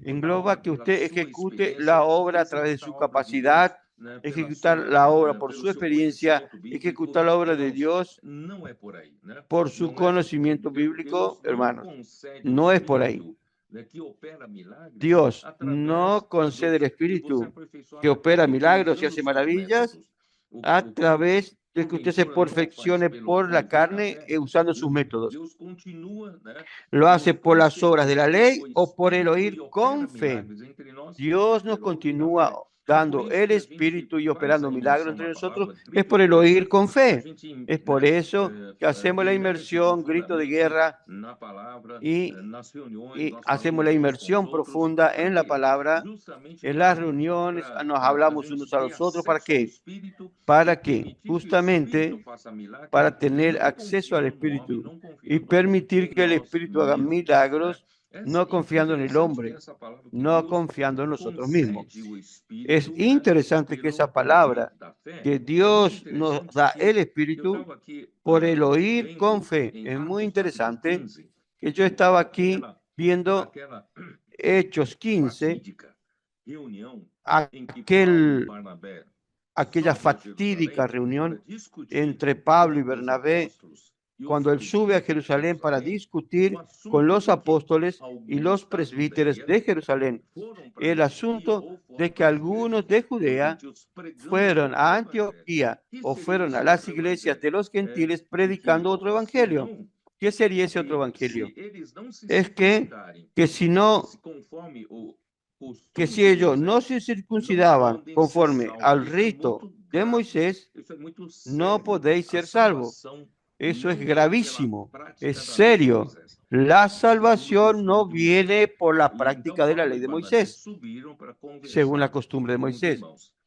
Engloba que usted ejecute la obra a través de su capacidad, ejecutar la obra por su experiencia, ejecutar la obra de Dios por su conocimiento bíblico, hermanos. No es por ahí. Dios no concede el Espíritu que opera milagros y hace maravillas a través de que usted se perfeccione por la carne usando sus métodos. Lo hace por las obras de la ley o por el oír con fe. Dios nos continúa dando el Espíritu y operando milagros entre nosotros, es por el oír con fe. Es por eso que hacemos la inmersión, grito de guerra, y hacemos la inmersión profunda en la palabra. En las reuniones nos hablamos unos a los otros. ¿Para qué? Para que justamente para tener acceso al Espíritu y permitir que el Espíritu haga milagros, no confiando en el hombre, no confiando en nosotros mismos. Es interesante que esa palabra, que Dios nos da el Espíritu por el oír con fe, es muy interesante. Que yo estaba aquí viendo Hechos 15, aquella fatídica reunión entre Pablo y Bernabé, cuando él sube a Jerusalén para discutir con los apóstoles y los presbíteros de Jerusalén el asunto de que algunos de Judea fueron a Antioquía o fueron a las iglesias de los gentiles predicando otro evangelio. ¿Qué sería ese otro evangelio? Es que si ellos no se circuncidaban conforme al rito de Moisés, no podéis ser salvos. Eso es gravísimo, es serio. La salvación no viene por la práctica de la ley de Moisés, según la costumbre de Moisés.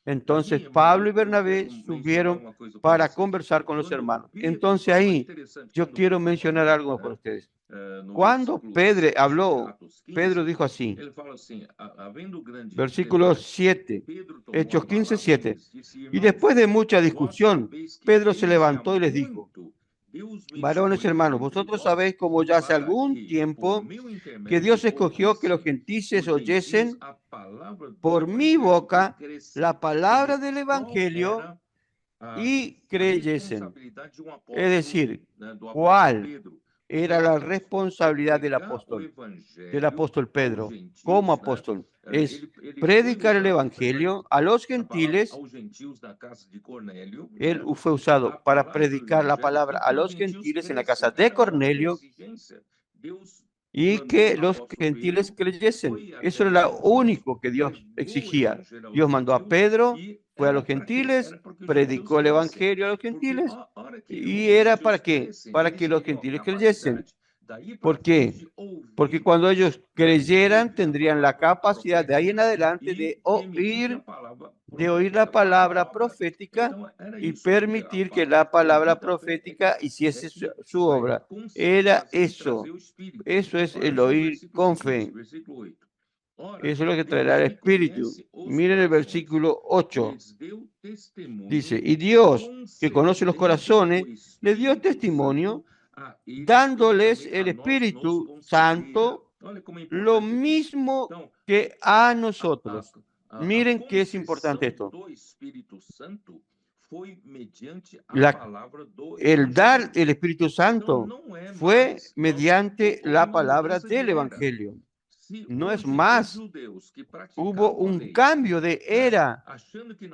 Entonces Pablo y Bernabé subieron para conversar con los hermanos. Entonces ahí yo quiero mencionar algo para ustedes. Cuando Pedro habló, Pedro dijo así, versículo 7, Hechos 15, 7. Y después de mucha discusión, Pedro se levantó y les dijo: varones hermanos, vosotros sabéis como ya hace algún tiempo que Dios escogió que los gentiles oyesen por mi boca la palabra del Evangelio y creyesen. Es decir, ¿cuál era la responsabilidad del apóstol Pedro como apóstol? Es predicar el Evangelio a los gentiles. Él fue usado para predicar la palabra a los gentiles en la casa de Cornelio y que los gentiles creyesen. Eso era lo único que Dios exigía. Dios mandó a Pedro, fue a los gentiles, predicó el Evangelio a los gentiles, y era ¿para qué? Para que los gentiles creyesen. ¿Por qué? Porque cuando ellos creyeran, tendrían la capacidad de ahí en adelante de oír la palabra profética y permitir que la palabra profética hiciese su obra. Era eso. Eso es el oír con fe. Eso es lo que traerá el Espíritu. Miren el versículo 8. Dice, y Dios, que conoce los corazones, le dio testimonio, dándoles el Espíritu Santo, lo mismo que a nosotros. Miren que es importante esto. El dar el Espíritu Santo fue mediante la palabra del Evangelio. No es más. Hubo un cambio de era.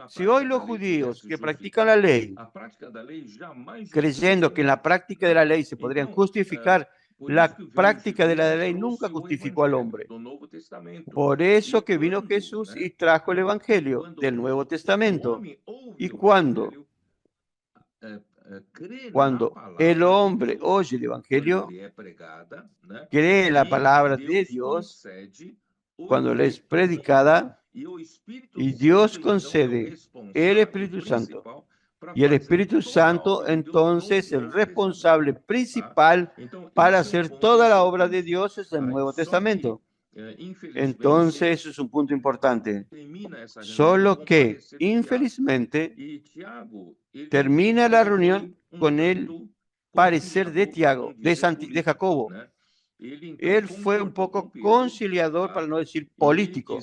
Si hoy los judíos que practican la ley, creyendo que en la práctica de la ley se podrían justificar, la práctica de la ley nunca justificó al hombre. Por eso que vino Jesús y trajo el Evangelio del Nuevo Testamento. Y cuando el hombre oye el Evangelio, cree la palabra de Dios, cuando le es predicada, y Dios concede el Espíritu Santo. Y el Espíritu Santo entonces el responsable principal para hacer toda la obra de Dios es el Nuevo Testamento. Entonces eso es un punto importante. Solo que, infelizmente, termina la reunión con el parecer de de Jacobo. Él fue un poco conciliador, para no decir político.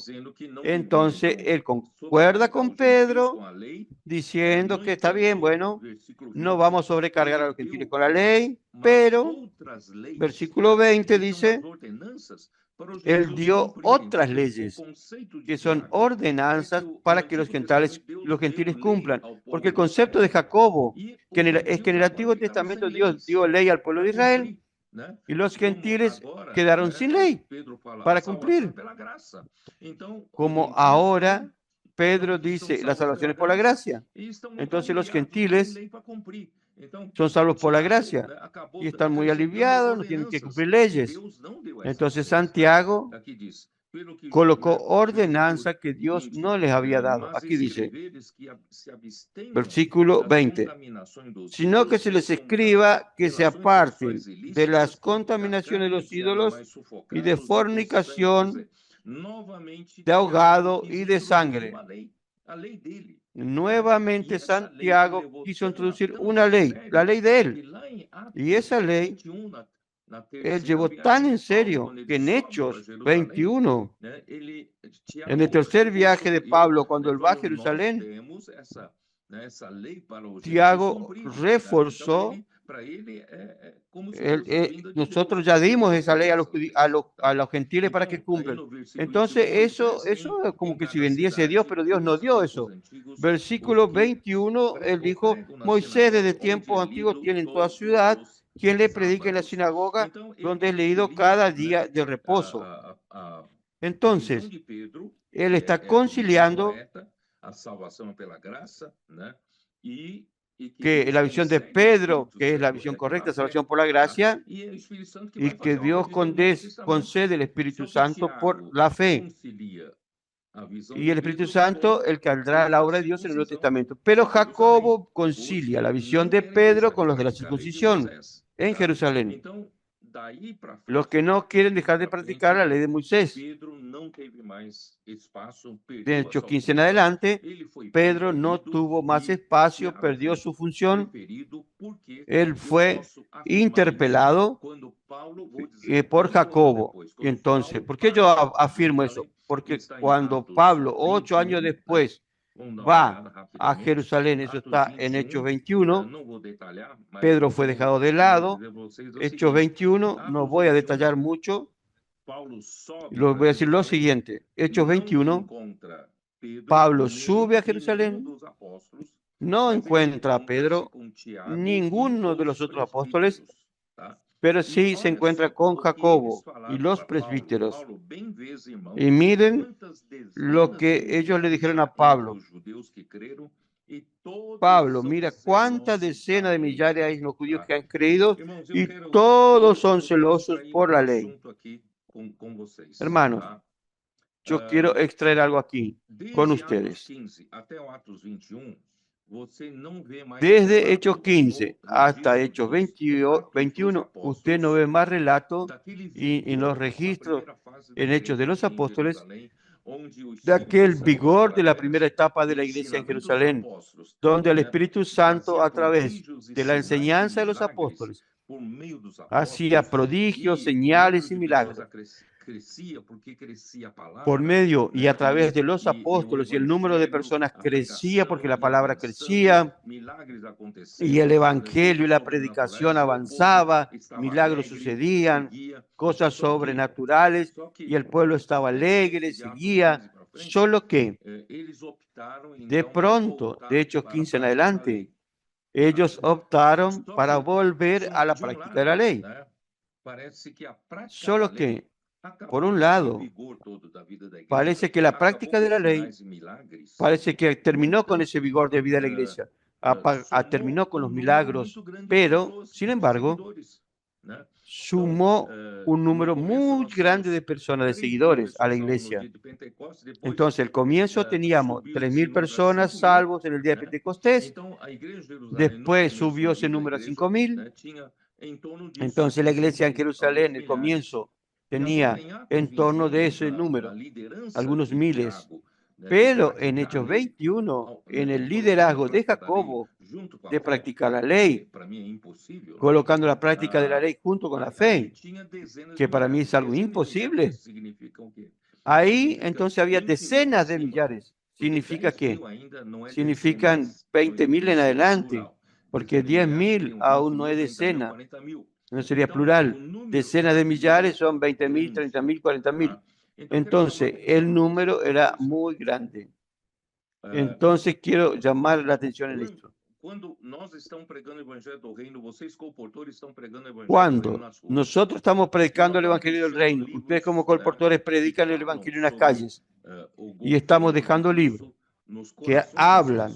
Entonces, él concuerda con Pedro, diciendo que está bien, bueno, no vamos a sobrecargar a los gentiles con la ley, pero, versículo 20 dice, él dio otras leyes, que son ordenanzas para que los gentiles cumplan. Porque el concepto de Jacobo, es que en el Antiguo Testamento Dios dio ley al pueblo de Israel, y los gentiles quedaron sin ley para cumplir. Como ahora Pedro dice, la salvación es por la gracia. Entonces los gentiles son salvos por la gracia y están muy aliviados, no tienen que cumplir leyes. Entonces Santiago colocó ordenanza que Dios no les había dado. Aquí dice, versículo 20, sino que se les escriba que se aparten de las contaminaciones de los ídolos y de fornicación, de ahogado y de sangre. Nuevamente Santiago quiso introducir una ley, la ley de él. Y esa ley él llevó tan en serio que en Hechos 21, en el tercer viaje de Pablo, cuando él va a Jerusalén, Tiago reforzó, nosotros ya dimos esa ley a los gentiles para que cumplan. Entonces eso es como que si vendiese Dios, pero Dios no dio eso. Versículo 21, él dijo, Moisés desde tiempos antiguos tiene en toda ciudad quien le predique en la sinagoga, donde es leído cada día de reposo. Entonces, él está conciliando que la visión de Pedro, que es la visión correcta, salvación por la gracia, y que Dios concede el Espíritu Santo por la fe. Y el Espíritu Santo, el que hará la obra de Dios en el Nuevo Testamento. Pero Jacobo concilia la visión de Pedro con los de la circuncisión en Jerusalén. Los que no quieren dejar de practicar la ley de Moisés. De Hechos 15 en adelante, Pedro no tuvo más espacio, perdió su función. Él fue interpelado por Jacobo. Y entonces, ¿por qué yo afirmo eso? Porque cuando Pablo, 8 años después, va a Jerusalén, eso está en Hechos 21, Pedro fue dejado de lado. Hechos 21, no voy a detallar mucho, voy a decir lo siguiente. Hechos 21, Pablo sube a Jerusalén, no encuentra a Pedro, ninguno de los otros apóstoles, pero sí se encuentra con Jacobo y los presbíteros. Y miren lo que ellos le dijeron a Pablo. Pablo, mira cuántas decenas de millares hay los judíos que han creído y todos son celosos por la ley. Hermanos, yo quiero extraer algo aquí con ustedes. Desde Hechos 15 hasta Hechos 21, usted no ve más relato y en los registros, en Hechos de los Apóstoles, de aquel vigor de la primera etapa de la iglesia en Jerusalén, donde el Espíritu Santo, a través de la enseñanza de los apóstoles, hacía prodigios, señales y milagros. Por medio y a través de los apóstoles, y el número de personas crecía porque la palabra crecía, y el evangelio y la predicación avanzaba, milagros sucedían, cosas sobrenaturales, y el pueblo estaba alegre, seguía, solo que de pronto, de Hechos 15 en adelante, ellos optaron para volver a la práctica de la ley. Solo que, por un lado, parece que la práctica de la ley parece que terminó con ese vigor de vida de la iglesia, terminó con los milagros, pero, sin embargo, sumó un número muy grande de personas, de seguidores a la iglesia. Entonces, al comienzo teníamos 3.000 personas salvos en el día de Pentecostés, después subió ese número a 5.000. Entonces, la iglesia en Jerusalén, el comienzo, tenía en torno de ese número, algunos miles. Pero en Hechos 21, en el liderazgo de Jacobo, de practicar la ley, colocando la práctica de la ley junto con la fe, que para mí es algo imposible. Ahí entonces había decenas de millares. ¿Significa qué? Significan 20.000 en adelante, porque 10.000 aún no es decena, no sería plural. Decenas de millares son 20.000, 30.000, 40.000. Entonces, el número era muy grande. Entonces, quiero llamar la atención en esto. Cuando nosotros estamos predicando el Evangelio del Reino, ustedes como colportores predican el Evangelio en las calles y estamos dejando libros que hablan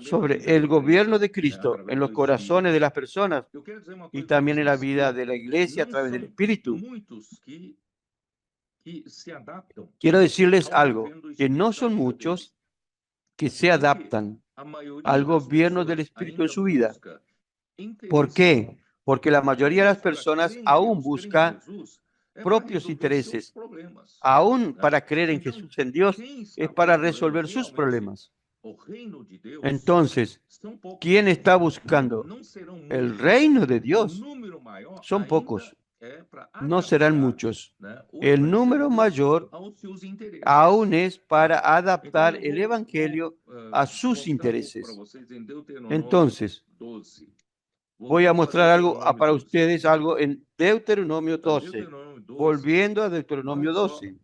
sobre el gobierno de Cristo en los corazones de las personas y también en la vida de la iglesia a través del Espíritu. Quiero decirles algo, que no son muchos que se adaptan al gobierno del Espíritu en su vida. ¿Por qué? Porque la mayoría de las personas aún busca propios intereses. Aún para creer en Jesús, en Dios, es para resolver sus problemas. Entonces, ¿quién está buscando el reino de Dios? Son pocos. No serán muchos. El número mayor aún es para adaptar el Evangelio a sus intereses. Entonces, voy a mostrar algo para ustedes, algo en Deuteronomio 12. Volviendo a Deuteronomio 12.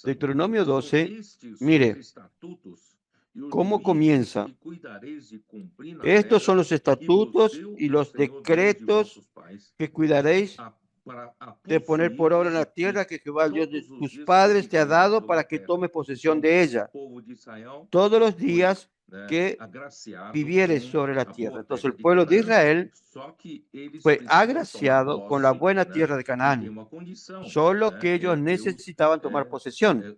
Deuteronomio 12, mire, ¿cómo comienza? Estos son los estatutos y los decretos que cuidaréis de poner por obra en la tierra que Jehová, Dios de tus padres, te ha dado para que tomes posesión de ella todos los días que vivieres sobre la tierra. Entonces el pueblo de Israel fue agraciado con la buena tierra de Canaán, solo que ellos necesitaban tomar posesión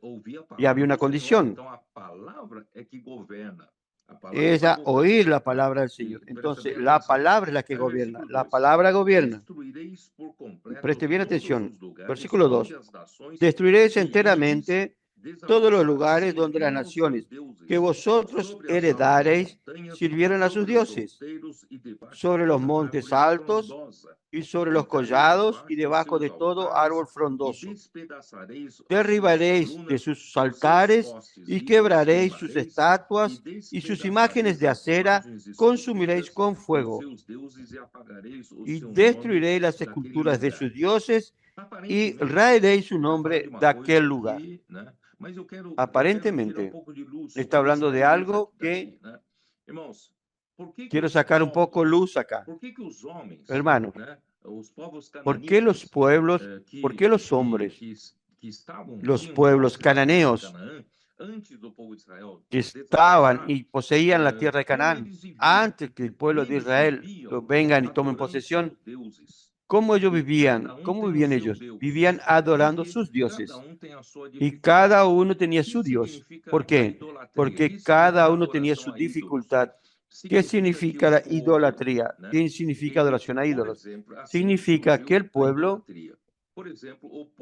y había una condición. Es oír la palabra del Señor. Entonces, la palabra es la que gobierna. La palabra gobierna. Preste bien atención. Versículo 2. Destruiréis enteramente todos los lugares donde las naciones que vosotros heredareis sirvieron a sus dioses, sobre los montes altos y sobre los collados y debajo de todo árbol frondoso. Derribaréis de sus altares y quebraréis sus estatuas y sus imágenes de acera consumiréis con fuego. Y destruiréis las esculturas de sus dioses y raeréis su nombre de aquel lugar. Aparentemente, está hablando de algo que quiero sacar un poco luz acá. Hermano, ¿por qué los pueblos, por qué los hombres, los pueblos cananeos, que estaban y poseían la tierra de Canaán, antes que el pueblo de Israel vengan y tomen posesión, ¿cómo ellos vivían? ¿Cómo vivían ellos? Vivían adorando sus dioses. Y cada uno tenía su Dios. ¿Por qué? Porque cada uno tenía su dificultad. ¿Qué significa la idolatría? ¿Qué significa adoración a ídolos? Significa que el pueblo,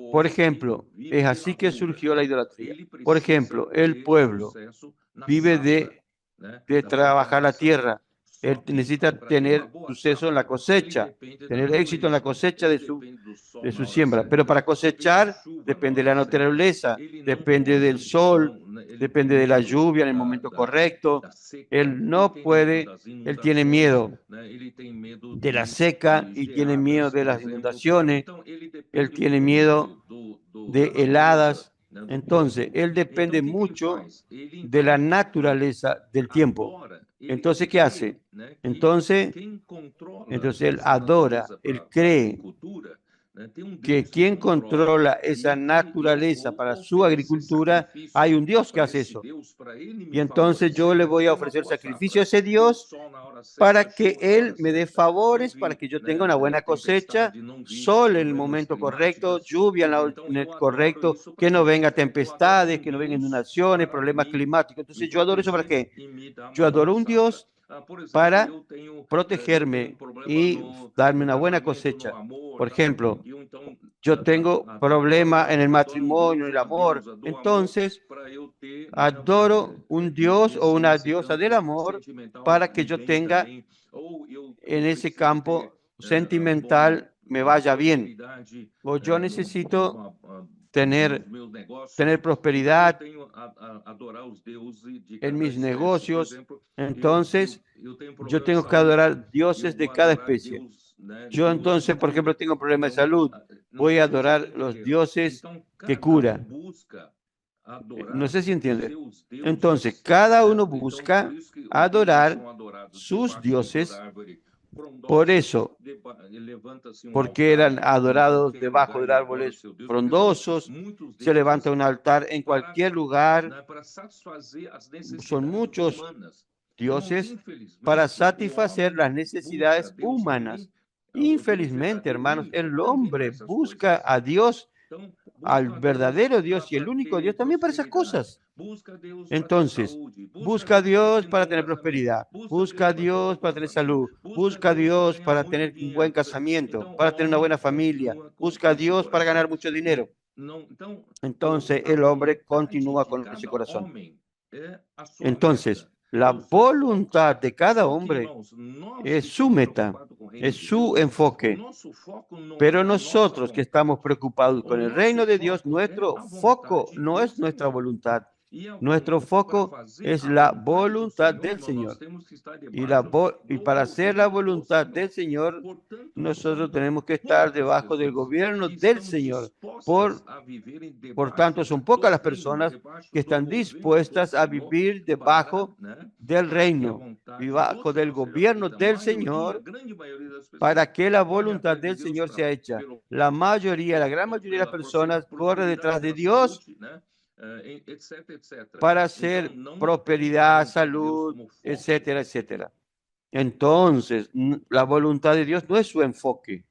por ejemplo, es así que surgió la idolatría. Por ejemplo, el pueblo vive de trabajar la tierra. Él necesita tener suceso en la cosecha, tener éxito en la cosecha de su siembra. Pero para cosechar depende de la naturaleza, depende del sol, depende de la lluvia en el momento correcto. Él no puede, él tiene miedo de la seca y tiene miedo de las inundaciones, él tiene miedo de heladas. Entonces, él depende mucho de la naturaleza del tiempo. Entonces, ¿qué hace? Entonces él adora, él cree que quien controla esa naturaleza para su agricultura, hay un Dios que hace eso. Y entonces yo le voy a ofrecer sacrificio a ese Dios para que Él me dé favores, para que yo tenga una buena cosecha, sol en el momento correcto, lluvia en el correcto, que no venga tempestades, que no vengan inundaciones, problemas climáticos. Entonces yo adoro eso para qué? Yo adoro un Dios para protegerme y darme una buena cosecha. Por ejemplo, yo tengo problemas en el matrimonio, en el amor. Entonces, adoro un Dios o una diosa del amor para que yo tenga en ese campo sentimental me vaya bien. O yo necesito tener prosperidad en mis negocios. Entonces, yo tengo que adorar dioses de cada especie. Yo entonces, por ejemplo, tengo problemas de salud. Voy a adorar los dioses que curan. No sé si entiende. Entonces, cada uno busca adorar sus dioses. Por eso, porque eran adorados debajo de árboles frondosos, se levanta un altar en cualquier lugar. Son muchos dioses para satisfacer las necesidades humanas. Infelizmente, hermanos, el hombre busca a Dios, al verdadero Dios y el único Dios también para esas cosas. Entonces, busca a Dios para tener prosperidad, busca a Dios para tener salud, busca a Dios para tener un buen casamiento, para tener una buena familia, busca a Dios para ganar mucho dinero. Entonces, el hombre continúa con ese corazón. Entonces, la voluntad de cada hombre es su meta, es su enfoque. Pero nosotros que estamos preocupados con el reino de Dios, nuestro foco no es nuestra voluntad. Nuestro foco es la voluntad del Señor. Y para hacer la voluntad del Señor, nosotros tenemos que estar debajo del gobierno del Señor. Por tanto, son pocas las personas que están dispuestas a vivir debajo del reino, debajo del gobierno del Señor, para que la voluntad del Señor sea hecha. La gran mayoría de las personas corre detrás de Dios para hacer prosperidad, salud, etcétera, etcétera. Entonces, la voluntad de Dios no es su enfoque.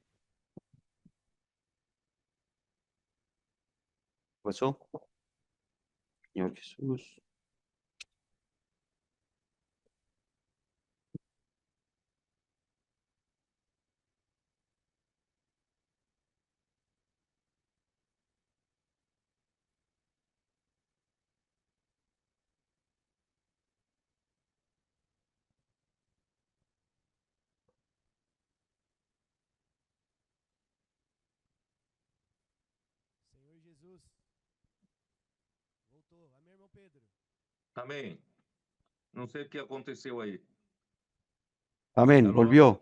¿Qué pasó? Señor Jesús. Senhor Jesus. Voltou. Amém, irmão Pedro? Amém. Não sei o que aconteceu aí. Amén, Aló. volvió.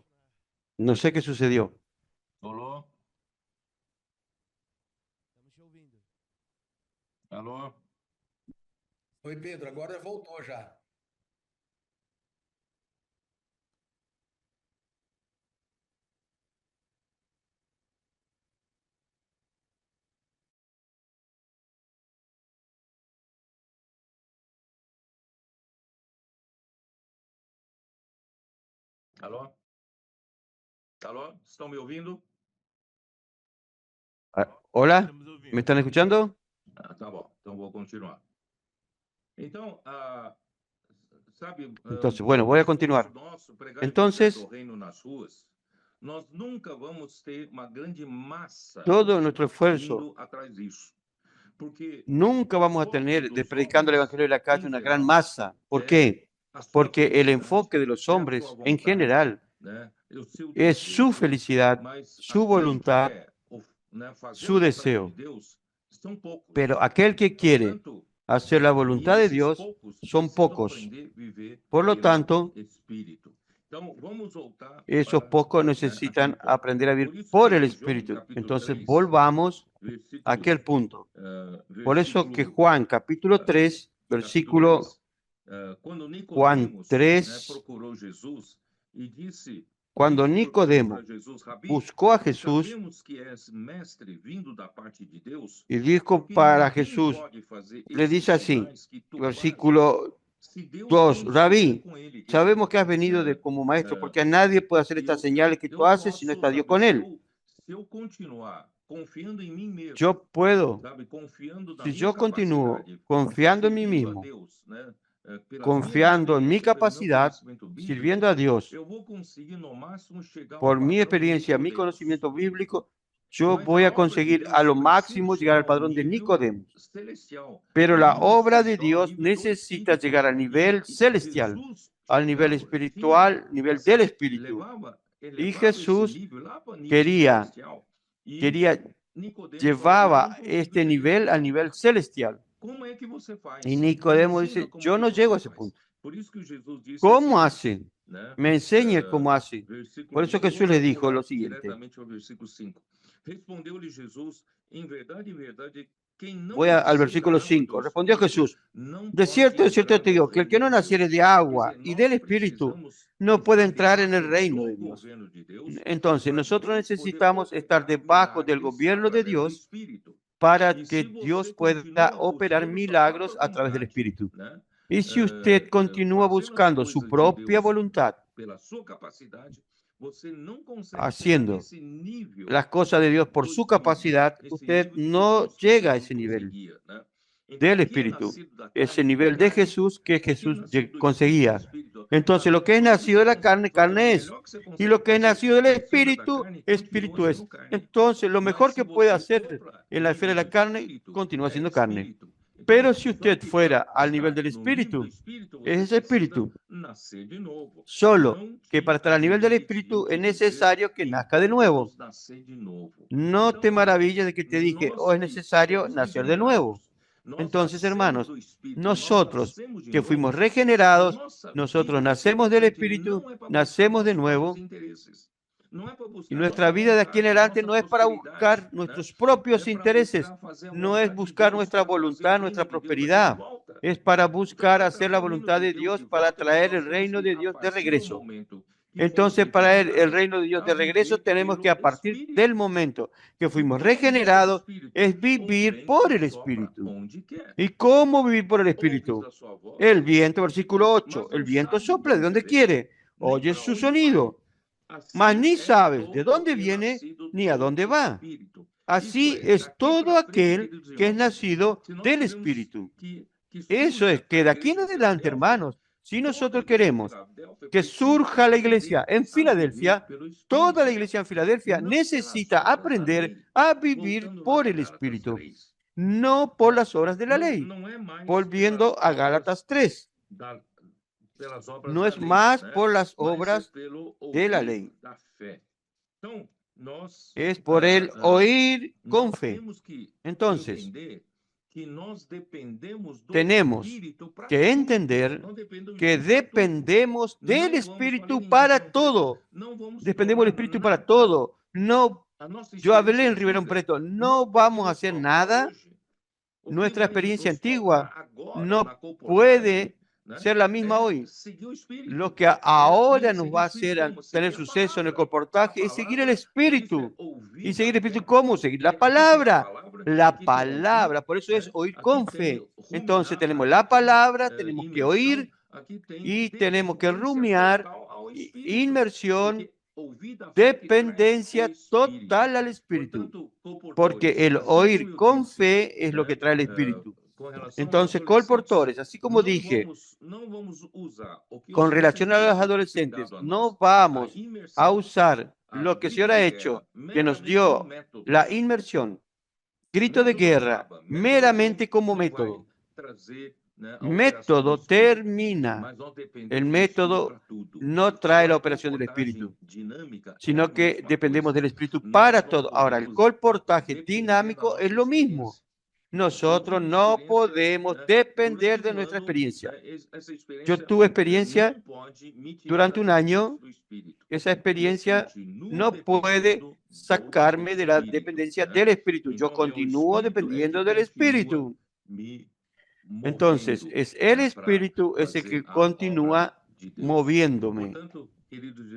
No sé qué sucedió. Alô? Estamos te ouvindo. Alô? Oi, Pedro, agora voltou já. Alô? Alô? Estão me ouvindo? Hola, ¿me están escuchando? Tá bom, então vou continuar. Então, sabe, Entonces, bueno, voy a continuar. nosso pregar Entonces, o reino nas ruas, nós nunca vamos ter uma grande massa todo nuestro esfuerzo, indo atrás disso. Porque nunca vamos a tener de predicando el Evangelio de la calle una gran masa. ¿Por qué? Porque el enfoque de los hombres en general né, o seu es desejo, su felicidad, mas su aquele que voluntad, quer, fazer su a vontade deseo. de Deus, são poucos. Pero aquel que quiere Portanto, hacer la e voluntad de esses Dios poucos son precisam pocos. aprender a viver Por lo pelo tanto, Espírito. Então, vamos voltar esos para, pocos né, necesitan aquele ponto. aprender a Por vivir isso por que el em João, Espíritu. capítulo Entonces, 3, volvamos a versículo, aquel punto. Por eso que versículo, Juan capítulo 3, capítulo versículo 3, quando Juan Nicodemos, 3, procurou Jesus e disse cuando para Nicodemo Jesus, Rabi, buscó a Jesús sabemos que és mestre vindo da parte de Deus, y dijo porque para ninguém Jesús, pode fazer le esses dice así, sinais que tu versículo fazes, se Deus 2, não estiver Rabí, com ele. sabemos que has venido como maestro porque nadie puede hacer estas señales que tú haces si no está Dios con él. Se eu continuar confiando em mim mesmo, Yo puedo, sabe, confiando na si minha yo continúo capacidade, confiando en mí servindo a mismo, Deus, né, pelas confiando en mi minhas experiências, pelo meu capacidad, conhecimento bíblico, sirviendo a Dios eu vou conseguir no máximo chegar ao por mi padrão de experiencia, mi Nicodemos. conocimiento bíblico, yo Mas voy a a obra de conseguir Deus a lo precisa máximo llegar chegar al ao padrón de nível Nicodemo. celestial. Pero O la nível obra de celestial, o Dios nível do necesita Espírito. llegar al nivel celestial, Jesus al nivel chegava, espiritual, tinha nivel essa, del Espíritu. Y elevava esse Jesús nível lá para o nível quería, celestial. E quería, Nicodemos falou, eu llevaba não consigo este chegar nivel lá. al nivel celestial. Como é que você faz? Y Me Nicodemo ensina dice, como yo que no você llego a ese faz. punto. Por isso que Jesus disse ¿Cómo o hace? seguinte, né? Me enseñe cómo hace. Versículo, Por eso Jesús le dijo lo siguiente. diretamente ao versículo 5. Respondeu-lhe Jesus, em verdade, quem não Voy al nascer versículo da água e 5. do Respondió Espírito, Jesús, não de cierto pode te entrar digo, no que el que reino no de naciere Deus. de Quer agua dizer, y nós del Espíritu precisamos no puede estar entrar en el debaixo reino do de Dios. governo de Deus Entonces, para nosotros Deus poder necesitamos estar operar debajo del milagres gobierno de através do Dios Espírito. para E que se Dios você pueda continua operar buscando sua milagros própria a través del vontade, Espíritu. né? Y si usted continúa Fazendo as buscando su coisas de propia Deus voluntad, pela sua capacidade, você não consegue chegar haciendo nesse nível las cosas de Dios por do su Espírito, capacidad, esse usted nível que no Jesus, que llega a Jesus ese nivel conseguia, né? Então, del o que é Espíritu, nascido da ese carne é nivel de carne, Jesús que o que é Jesús nascido do Espírito é conseguía. Espírito. Entonces, lo que es Tudo que nacido você de la consegue fazer, carne o es, melhor que você y consegue lo que es fazer nacido del na esfera da Espíritu, carne, continua Espíritu es. sendo carne. Entonces, lo Mas mejor se que puede você for hacer para en o la nível esfera de do la carne, Espírito, continúa é siendo carne. Espírito. Então, Pero si só usted que fuera para al nivel estar del no nível do Espíritu, Espírito, você es ese precisa Espíritu. nascer de novo. Solo Não que para estar al nivel del Espíritu es necesario que nazca de nuevo. nascer de novo. No Então, te maravilles de que te dije, nós oh, es que necesario fomos nacer de nuevo. regenerados, nós Entonces, nascemos hermanos, do Espírito, nós nosotros nascemos de que novo, fuimos a regenerados, nossa nosotros vida daqui nacemos para del frente Espíritu, não é para buscar nacemos de nossos nuevo, próprios interesses. Não é para y buscar nuestra nossa vida de aquí en vontade, adelante nossa no es para prosperidade, buscar né? nuestros É propios para intereses, buscar fazer a no es vontade de buscar Deus, nuestra para trazer o voluntad, reino nuestra de Deus aqui de prosperidad, volta. es para Então, buscar para hacer trazer la o reino voluntad de de Deus Dios de para volta, traer nós el temos reino que, de a Dios de partir do regreso. momento que fomos Entonces, para el regenerados, reino de Dios de a regreso, viver tenemos que pelo a partir Espírito. del momento que E fuimos como viver pelo regenerados, Espírito? es O vivir vento por el sopra Espíritu. onde quer. ¿Y cómo vivir por el Ouves Espíritu? a sua voz, El viento, versículo 8. mas El não viento sabes de sopla de donde vem, quiere, nem oye para su onde vai. sonido, mas Assim ni é sabes de todo dónde o que é viene nascido ni a do dónde va. Espírito. Isto Así é, es daqui todo para frente, aquel queridos que es irmãos, nacido se nós del queremos Espíritu. que Eso surja es que a de aquí en igreja em adelante, Filadélfia, hermanos, si toda a nosotros igreja em queremos Filadélfia que precisa surja la aprender iglesia en a viver Filadelfia, pelo toda la Espírito, iglesia en Filadelfia não pelas necesita obras da aprender lei. a vivir Voltando lá por para el Gálatas Espíritu, 3, no por né? las obras de la ley. Não é mais Volviendo pelas a obras Gálatas 3, pelas obras no da es lei, más né? por las Mas é obras pelo de la ouvir ley, da fé. Então, nós es por el oír con nós fe. temos que Entonces, entender que nós dependemos do tenemos Espírito para que tudo. entender Nós dependemos de que Deus para tudo. dependemos del Não vamos, falei Espíritu em para Ribeirão Preto, todo. não vamos Dependemos del provar Espíritu para nada. todo. No, A nossa yo hablé experiência en Ribeirão antiga Preto, não no pode vamos a nos hacer provar nada. hoje. O que Nuestra vai experiencia nos antigua faltar agora no na corporalidade, puede né, ser la misma é hoy. seguir o Espírito. Lo que ahora É nos seguir va o a Espírito hacer como? tener Seguir a suceso en el palavra. A comportaje es seguir el palavra é isso, é Espíritu. ouvir Y seguir da el Espíritu, fé. ¿cómo? Seguir la Aqui tem a palabra. palavra, La aqui tem ouvir, palabra. Por eso es né? oír Aqui con tem fe. Entonces ruminar, tenemos aqui la tem palabra, tenemos que imersão, oír aqui tem y tenemos que dependência rumiar total ao inmersión, dependencia total al Espíritu, porque el oír con fe es lo que trae el Espíritu. Entonces, colportores, así como dije, con relación a los adolescentes, no vamos a usar lo que el Señor ha hecho, que nos dio la inmersión, grito de guerra, meramente como método. Método termina. El método no trae la operación del Espíritu, sino que dependemos del Espíritu para todo. Ahora, el colportaje dinámico es lo mismo. Nosotros no podemos depender de nuestra experiencia. Yo tuve experiencia durante un año. Esa experiencia no puede sacarme de la dependencia del Espíritu. Yo continúo dependiendo del Espíritu. Entonces, es el Espíritu ese que continúa moviéndome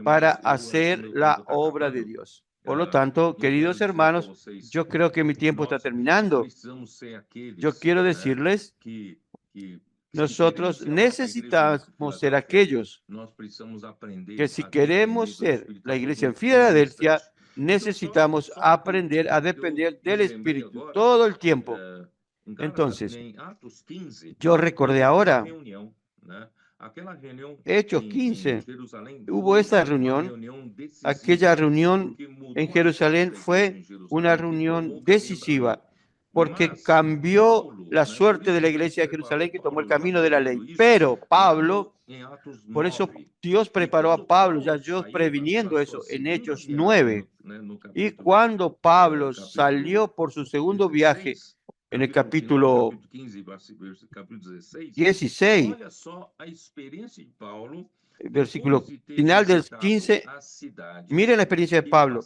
para hacer la obra de Dios. Por lo tanto, queridos hermanos, yo creo que mi tiempo está terminando. Yo quiero decirles, nosotros necesitamos ser aquellos que si queremos ser la iglesia en Filadelfia, necesitamos aprender a depender del Espíritu todo el tiempo. Entonces, yo recordé ahora, Hechos 15, hubo esa reunión. Aquella reunión en Jerusalén fue una reunión decisiva, porque cambió la suerte de la iglesia de Jerusalén, que tomó el camino de la ley. Pero Pablo, por eso Dios preparó a Pablo, ya Dios previniendo eso en Hechos 9. Y cuando Pablo salió por su segundo viaje, en el capítulo 16, versículo final del 15, miren la experiencia de Pablo.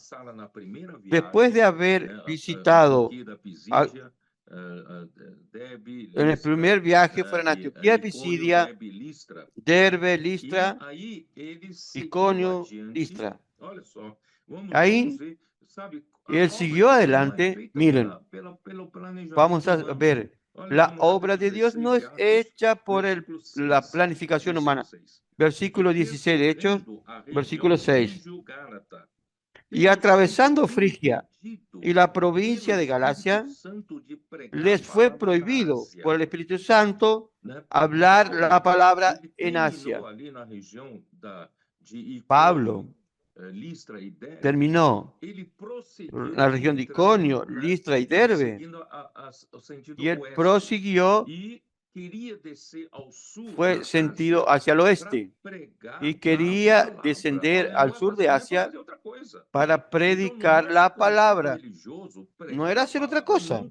Después de haber visitado, en el primer viaje fueron Antioquía, Pisidia, Derbe, Listra, Iconio, Listra. Ahí él siguió adelante. Miren, vamos a ver, la obra de Dios no es hecha por la planificación humana. Versículo 16, de hecho, versículo 6. Y atravesando Frigia y la provincia de Galacia, les fue prohibido por el Espíritu Santo hablar la palabra en Asia. Pablo terminó la región de Iconio, Listra y Derbe, y él prosiguió, fue sentido hacia el oeste y quería descender al sur de Asia para predicar la palabra. No era hacer otra cosa.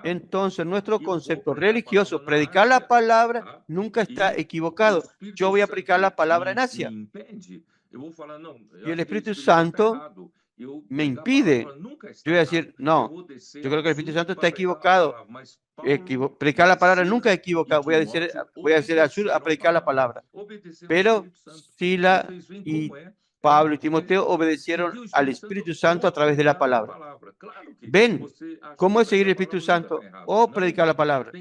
Entonces, nuestro concepto religioso, predicar la palabra, nunca está equivocado. Yo voy a predicar la palabra en Asia. Y el Espíritu Santo me impide. Yo voy a decir, no, yo creo que el Espíritu Santo está equivocado. Predicar la palabra nunca es equivocado. Voy a decir al sur a predicar la palabra. Pero Sila y Pablo y Timoteo obedecieron al Espíritu Santo a través de la palabra. ¿Ven cómo es seguir el Espíritu Santo o predicar la palabra?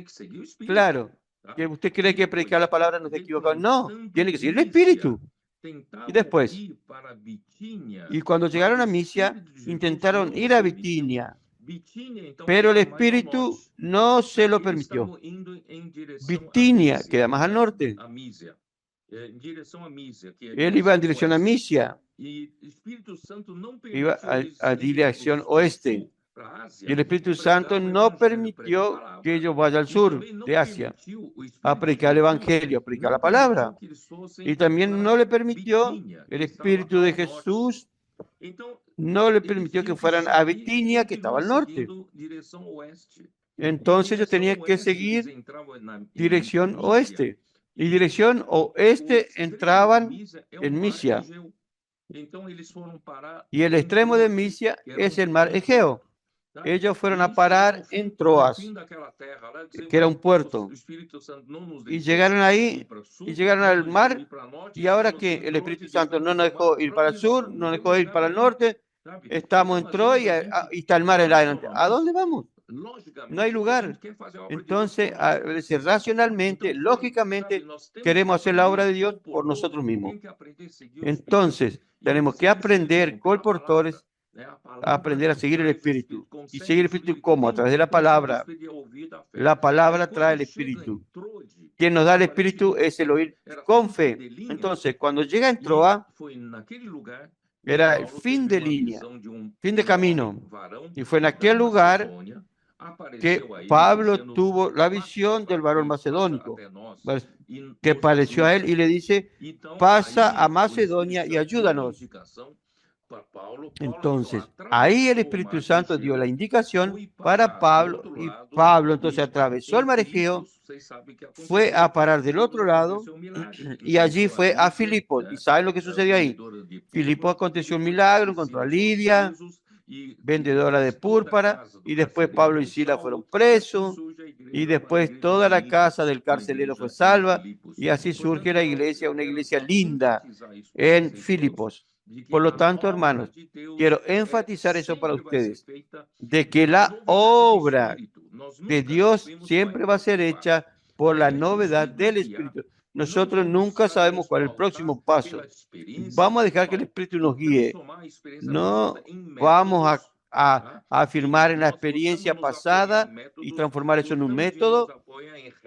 Claro, que usted cree que predicar la palabra no está equivocado. No, tiene que seguir el Espíritu. Y después, y cuando llegaron a Misia, intentaron ir a Bitinia, pero el Espíritu no se lo permitió. Bitinia queda más al norte. Él iba en dirección a Misia, iba a dirección oeste. Y el Espíritu Santo no permitió que ellos vayan al sur de Asia a predicar el Evangelio, a predicar la palabra. Y también no le permitió, el Espíritu de Jesús no le permitió que fueran a Bitinia, que estaba al norte. Entonces ellos tenían que seguir dirección oeste. Y dirección oeste entraban en Misia. Y el extremo de Misia es el mar Egeo. Ellos fueron a parar en Troas, que era un puerto. Y llegaron ahí, y llegaron al mar. Y ahora que el Espíritu Santo no nos dejó ir para el sur, no nos dejó ir para el norte, estamos en Troya y está el mar adelante. ¿A dónde vamos? no hay lugar. Entonces, a veces racionalmente, lógicamente, queremos hacer la obra de Dios por nosotros mismos. Entonces, tenemos que aprender, colportores, a aprender a seguir el Espíritu. ¿Y seguir el Espíritu cómo? A través de la palabra. La palabra trae el Espíritu. Quien nos da el Espíritu es el oír con fe. Entonces, cuando llega en Troa, era el fin de línea, fin de camino. Y fue en aquel lugar que Pablo tuvo la visión del varón macedónico, que pareció a él y le dice, pasa a Macedonia y ayúdanos. Entonces, ahí el Espíritu Santo dio la indicación para Pablo y Pablo entonces atravesó el mar Egeo, fue a parar del otro lado y allí fue a Filipos. ¿Y saben lo que sucedió ahí? Filipos aconteció un milagro, encontró a Lidia, vendedora de púrpura, y después Pablo y Silas fueron presos, y después toda la casa del carcelero fue salva, y así surge la iglesia, una iglesia linda en Filipos. Por lo tanto, hermanos, quiero enfatizar eso para ustedes, de que la obra de Dios siempre va a ser hecha por la novedad del Espíritu. Nosotros nunca sabemos cuál es el próximo paso. Vamos a dejar que el Espíritu nos guíe. No vamos a afirmar en la experiencia pasada y transformar eso en un método.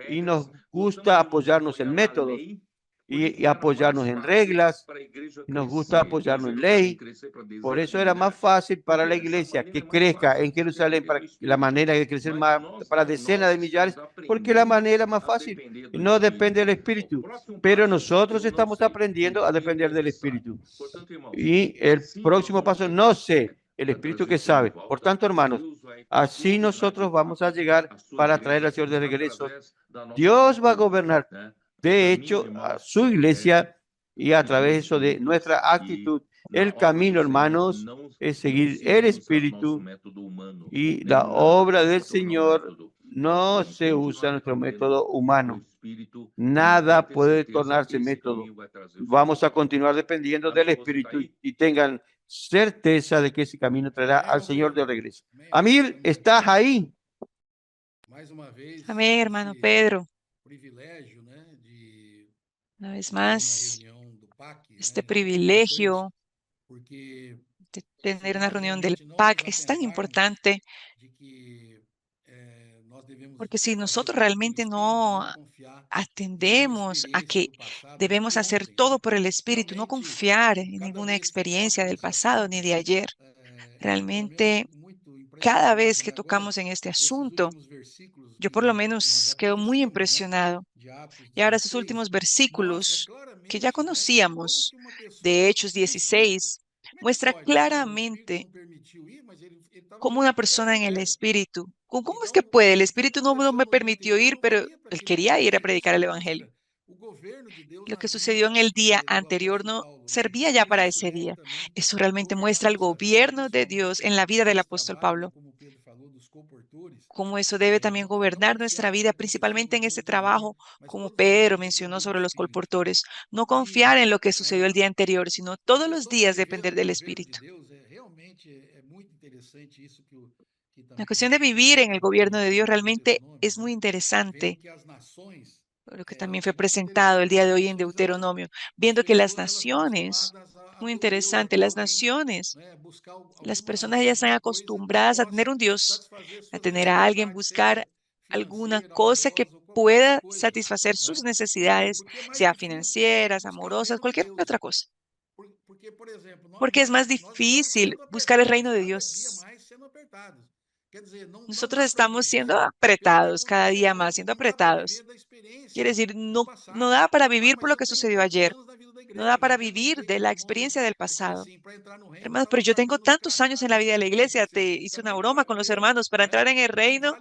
Y nos gusta apoyarnos en métodos y apoyarnos en reglas. Nos gusta apoyarnos en ley. Por eso era más fácil para la iglesia que crezca en Jerusalén, para la manera de crecer más para decenas de millares, porque la manera más fácil no depende del Espíritu. Pero nosotros estamos aprendiendo a depender del Espíritu. Y el próximo paso, no sé, el Espíritu que sabe. Por tanto, hermanos, así nosotros vamos a llegar para traer al Señor de regreso. Dios va a gobernar, de hecho, a su iglesia y a través de eso de nuestra actitud. El camino, hermanos, es seguir el Espíritu y la obra del Señor no se usa nuestro método humano. Nada puede tornarse método. Vamos a continuar dependiendo del Espíritu y tengan certeza de que ese camino traerá al Señor de regreso. Amir, ¿estás ahí? Amén, hermano Pedro. Una vez más, este privilegio de tener una reunión del PAC es tan importante, porque si nosotros realmente no atendemos a que debemos hacer todo por el Espíritu, no confiar en ninguna experiencia del pasado ni de ayer, realmente cada vez que tocamos en este asunto, yo por lo menos quedo muy impresionado. Y ahora esos últimos versículos que ya conocíamos de Hechos 16 muestra claramente cómo una persona en el Espíritu, ¿cómo es que puede? El Espíritu no me permitió ir, pero él quería ir a predicar el Evangelio. Lo que sucedió en el día anterior no servía ya para ese día. Eso realmente muestra el gobierno de Dios en la vida del apóstol Pablo. Cómo eso debe también gobernar nuestra vida, principalmente en este trabajo, como Pedro mencionó sobre los colportores. No confiar en lo que sucedió el día anterior, sino todos los días depender del Espíritu. La cuestión de vivir en el gobierno de Dios realmente es muy interesante, lo que también fue presentado el día de hoy en Deuteronomio, viendo que las naciones, muy interesante, las naciones, las personas ya están acostumbradas a tener un Dios, a tener a alguien, buscar alguna cosa que pueda satisfacer sus necesidades, sea financieras, amorosas, cualquier otra cosa. Porque es más difícil buscar el reino de Dios. Nosotros estamos siendo apretados cada día más, siendo apretados. Quiere decir, no da para vivir por lo que sucedió ayer. No da para vivir de la experiencia del pasado. Hermanos, pero yo tengo tantos años en la vida de la iglesia. Te hice una broma con los hermanos para entrar en el reino.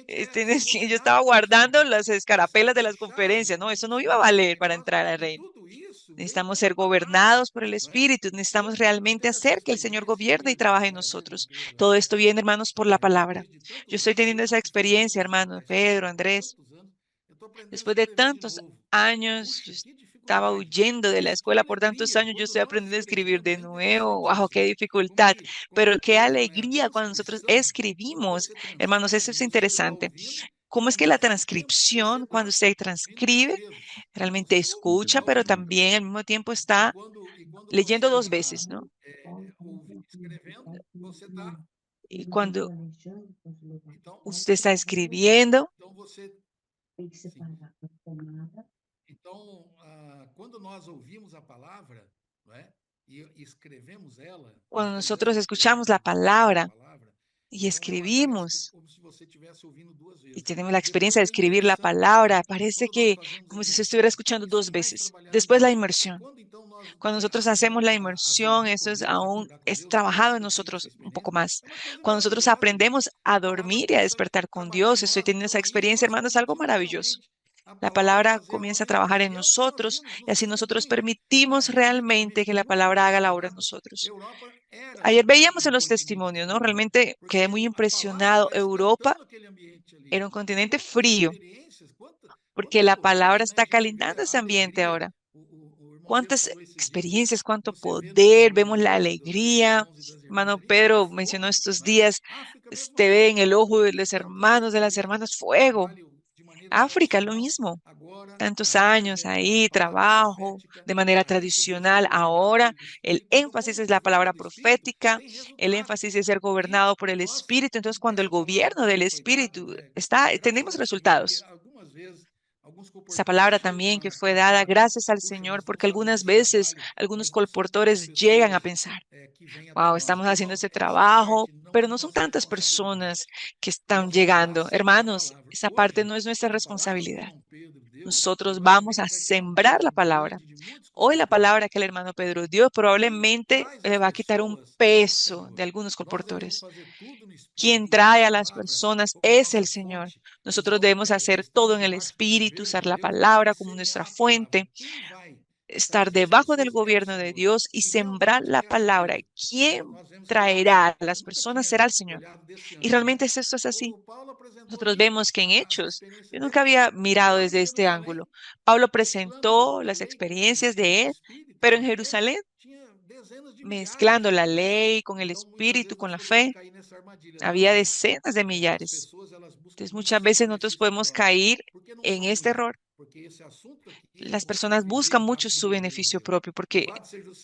Yo estaba guardando las escarapelas de las conferencias. No, eso no iba a valer para entrar al reino. Necesitamos ser gobernados por el Espíritu. Necesitamos realmente hacer que el Señor gobierne y trabaje en nosotros. Todo esto viene, hermanos, por la palabra. Yo estoy teniendo esa experiencia, hermano Pedro, Andrés. Después de tantos años, estaba huyendo de la escuela por tantos años, yo estoy aprendiendo a escribir de nuevo. ¡Wow! ¡Qué dificultad! Pero qué alegría cuando nosotros escribimos. Hermanos, eso es interesante. ¿Cómo es que la transcripción, cuando usted transcribe, realmente escucha, pero también al mismo tiempo está leyendo dos veces, ¿no? escrevendo, você está. Y cuando usted está escribiendo, Então você. Então, quando nós ouvimos a palavra, não é? E escrevemos ela, cuando nosotros escuchamos la palabra y escribimos y tenemos la experiencia de escribir la palabra, parece que como si se estuviera escuchando dos veces. Después la inmersión. Cuando nosotros hacemos la inmersión, eso es aún, es trabajado en nosotros un poco más. Cuando nosotros aprendemos a dormir y a despertar con Dios, estoy teniendo esa experiencia, hermanos, algo maravilloso. La palabra comienza a trabajar en nosotros y así nosotros permitimos realmente que la palabra haga la obra en nosotros. Ayer veíamos en los testimonios, ¿no? Realmente quedé muy impresionado. Europa era un continente frío porque la palabra está calentando ese ambiente ahora. Cuántas experiencias, cuánto poder, vemos la alegría. Hermano Pedro mencionó estos días, te ve en el ojo de los hermanos, de las hermanas, fuego. África, lo mismo. Tantos años ahí, trabajo de manera tradicional. Ahora el énfasis es la palabra profética, el énfasis es ser gobernado por el Espíritu. Entonces, cuando el gobierno del Espíritu está, tenemos resultados. Esa palabra también que fue dada gracias al Señor, porque algunas veces algunos colportores llegan a pensar, wow, estamos haciendo este trabajo, pero no son tantas personas que están llegando. Hermanos, esa parte no es nuestra responsabilidad. Nosotros vamos a sembrar la palabra. Hoy la palabra que el hermano Pedro dio probablemente le va a quitar un peso de algunos colportores. Quien trae a las personas es el Señor. Nosotros debemos hacer todo en el Espíritu, usar la palabra como nuestra fuente, estar debajo del gobierno de Dios y sembrar la palabra. ¿Quién traerá a las personas? Será el Señor. Y realmente esto es así. Nosotros vemos que en Hechos, yo nunca había mirado desde este ángulo. Pablo presentó las experiencias de él, pero en Jerusalén, mezclando la ley con el espíritu, con la fe, había decenas de millares. Entonces, muchas veces nosotros podemos caer en este error. Las personas buscan mucho su beneficio propio porque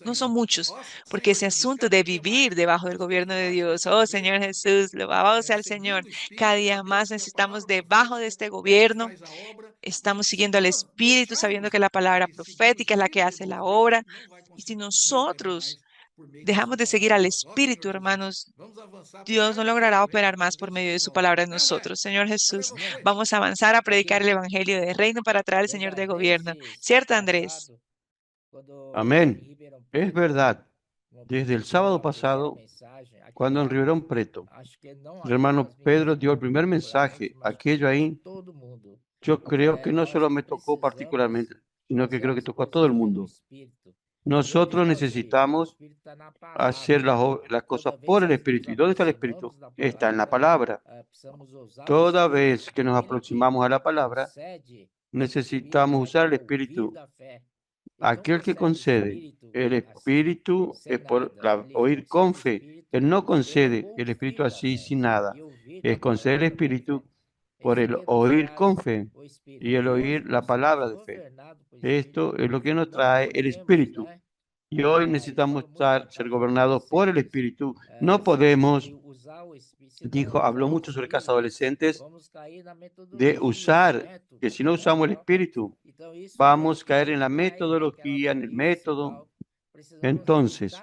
no son muchos, porque ese asunto de vivir debajo del gobierno de Dios, oh Señor Jesús, alabado sea el Señor, cada día más necesitamos debajo de este gobierno, estamos siguiendo al Espíritu, sabiendo que la palabra profética es la que hace la obra, y si nosotros dejamos de seguir al Espíritu, hermanos, Dios no logrará operar más por medio de su palabra en nosotros. Señor Jesús, vamos a avanzar a predicar el Evangelio de reino para traer al Señor de gobierno. ¿Cierto, Andrés? Amén. Es verdad. Desde el sábado pasado, cuando en Ribeirão Preto, el hermano Pedro dio el primer mensaje, aquello ahí, yo creo que no solo me tocó particularmente, sino que creo que tocó a todo el mundo. Nosotros necesitamos hacer las cosas por el Espíritu. ¿Y dónde está el Espíritu? Está en la palabra. Toda vez que nos aproximamos a la palabra, necesitamos usar el Espíritu. Aquel que concede el Espíritu es por oír con fe. Él no concede el Espíritu así sin nada. Es conceder el Espíritu por el oír con fe y el oír la palabra de fe. Esto es lo que nos trae el Espíritu. Y hoy necesitamos ser gobernados por el Espíritu. No podemos, habló mucho sobre casas adolescentes, de usar, que si no usamos el Espíritu, vamos a caer en la metodología, en el método. Entonces,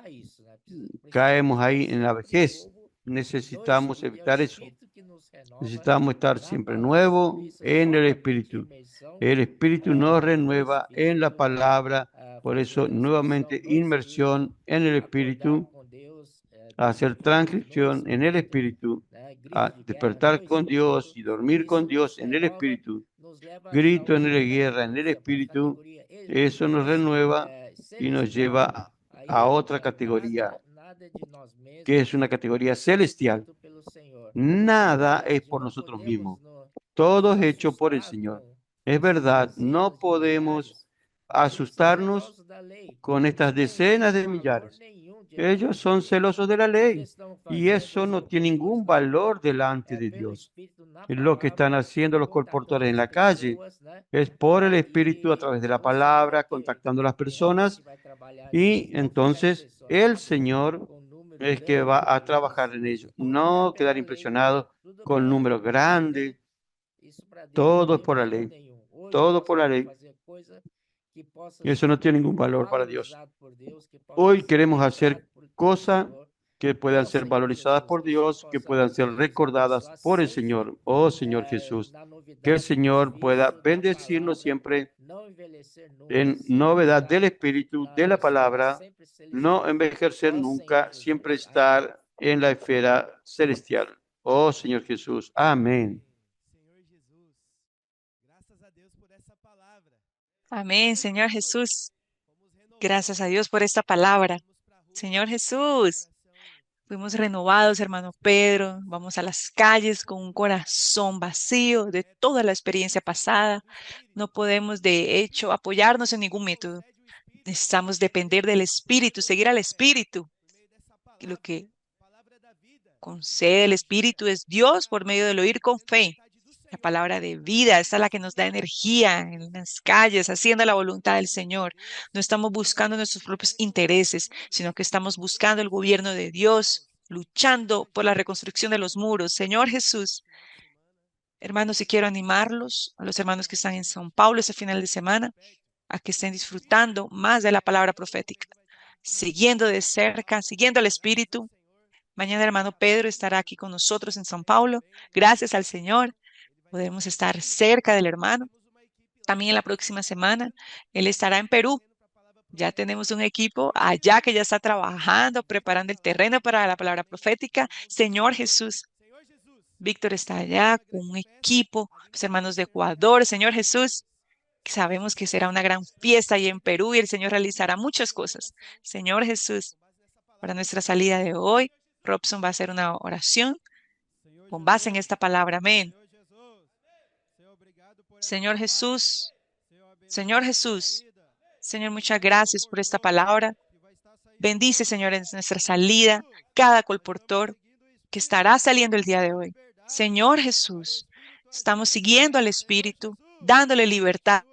caemos ahí en la vejez. Necesitamos evitar eso. Necesitamos estar siempre nuevo en el Espíritu. El Espíritu nos renueva en la palabra. Por eso, nuevamente, inmersión en el Espíritu, hacer transcripción en el Espíritu, a despertar con Dios y dormir con Dios en el Espíritu, grito en la guerra en el Espíritu. Eso nos renueva y nos lleva a otra categoría, que es una categoría celestial. Nada es por nosotros mismos. Todo es hecho por el Señor. Es verdad, no podemos asustarnos con estas decenas de millares. Ellos son celosos de la ley y eso no tiene ningún valor delante de Dios. Lo que están haciendo los colportores en la calle es por el Espíritu a través de la palabra, contactando a las personas, y entonces el Señor es que va a trabajar en ello. No quedar impresionado con números grandes. Todo es por la ley. Todo por la ley. Y eso no tiene ningún valor para Dios. Hoy queremos hacer cosas que puedan ser valorizadas por Dios, que puedan ser recordadas por el Señor. Oh Señor Jesús, que el Señor pueda bendecirnos siempre en novedad del Espíritu, de la palabra, no envejecer nunca, siempre estar en la esfera celestial. Oh Señor Jesús, amén. Amén, Señor Jesús. Gracias a Dios por esta palabra. Señor Jesús, fuimos renovados, hermano Pedro. Vamos a las calles con un corazón vacío de toda la experiencia pasada. No podemos, de hecho, apoyarnos en ningún método. Necesitamos depender del Espíritu, seguir al Espíritu. Y lo que concede el Espíritu es Dios por medio del oír con fe. La palabra de vida, esta es la que nos da energía en las calles, haciendo la voluntad del Señor. No estamos buscando nuestros propios intereses, sino que estamos buscando el gobierno de Dios, luchando por la reconstrucción de los muros. Señor Jesús, hermanos, y quiero animarlos, a los hermanos que están en São Paulo este final de semana, a que estén disfrutando más de la palabra profética, siguiendo de cerca, siguiendo al Espíritu. Mañana, hermano Pedro estará aquí con nosotros en São Paulo. Gracias al Señor. Podemos estar cerca del hermano. También en la próxima semana, él estará en Perú. Ya tenemos un equipo allá que ya está trabajando, preparando el terreno para la palabra profética. Señor Jesús. Víctor está allá con un equipo, los hermanos de Ecuador. Señor Jesús, sabemos que será una gran fiesta ahí en Perú y el Señor realizará muchas cosas. Señor Jesús, para nuestra salida de hoy, Robson va a hacer una oración con base en esta palabra. Amén. Señor Jesús, Señor Jesús, Señor, muchas gracias por esta palabra. Bendice, Señor, en nuestra salida, cada colportor que estará saliendo el día de hoy. Señor Jesús, estamos siguiendo al Espíritu, dándole libertad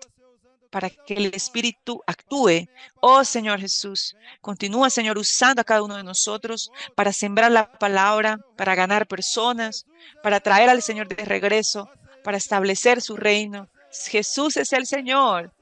para que el Espíritu actúe. Oh, Señor Jesús, continúa, Señor, usando a cada uno de nosotros para sembrar la palabra, para ganar personas, para traer al Señor de regreso, para establecer su reino. Jesús es el Señor.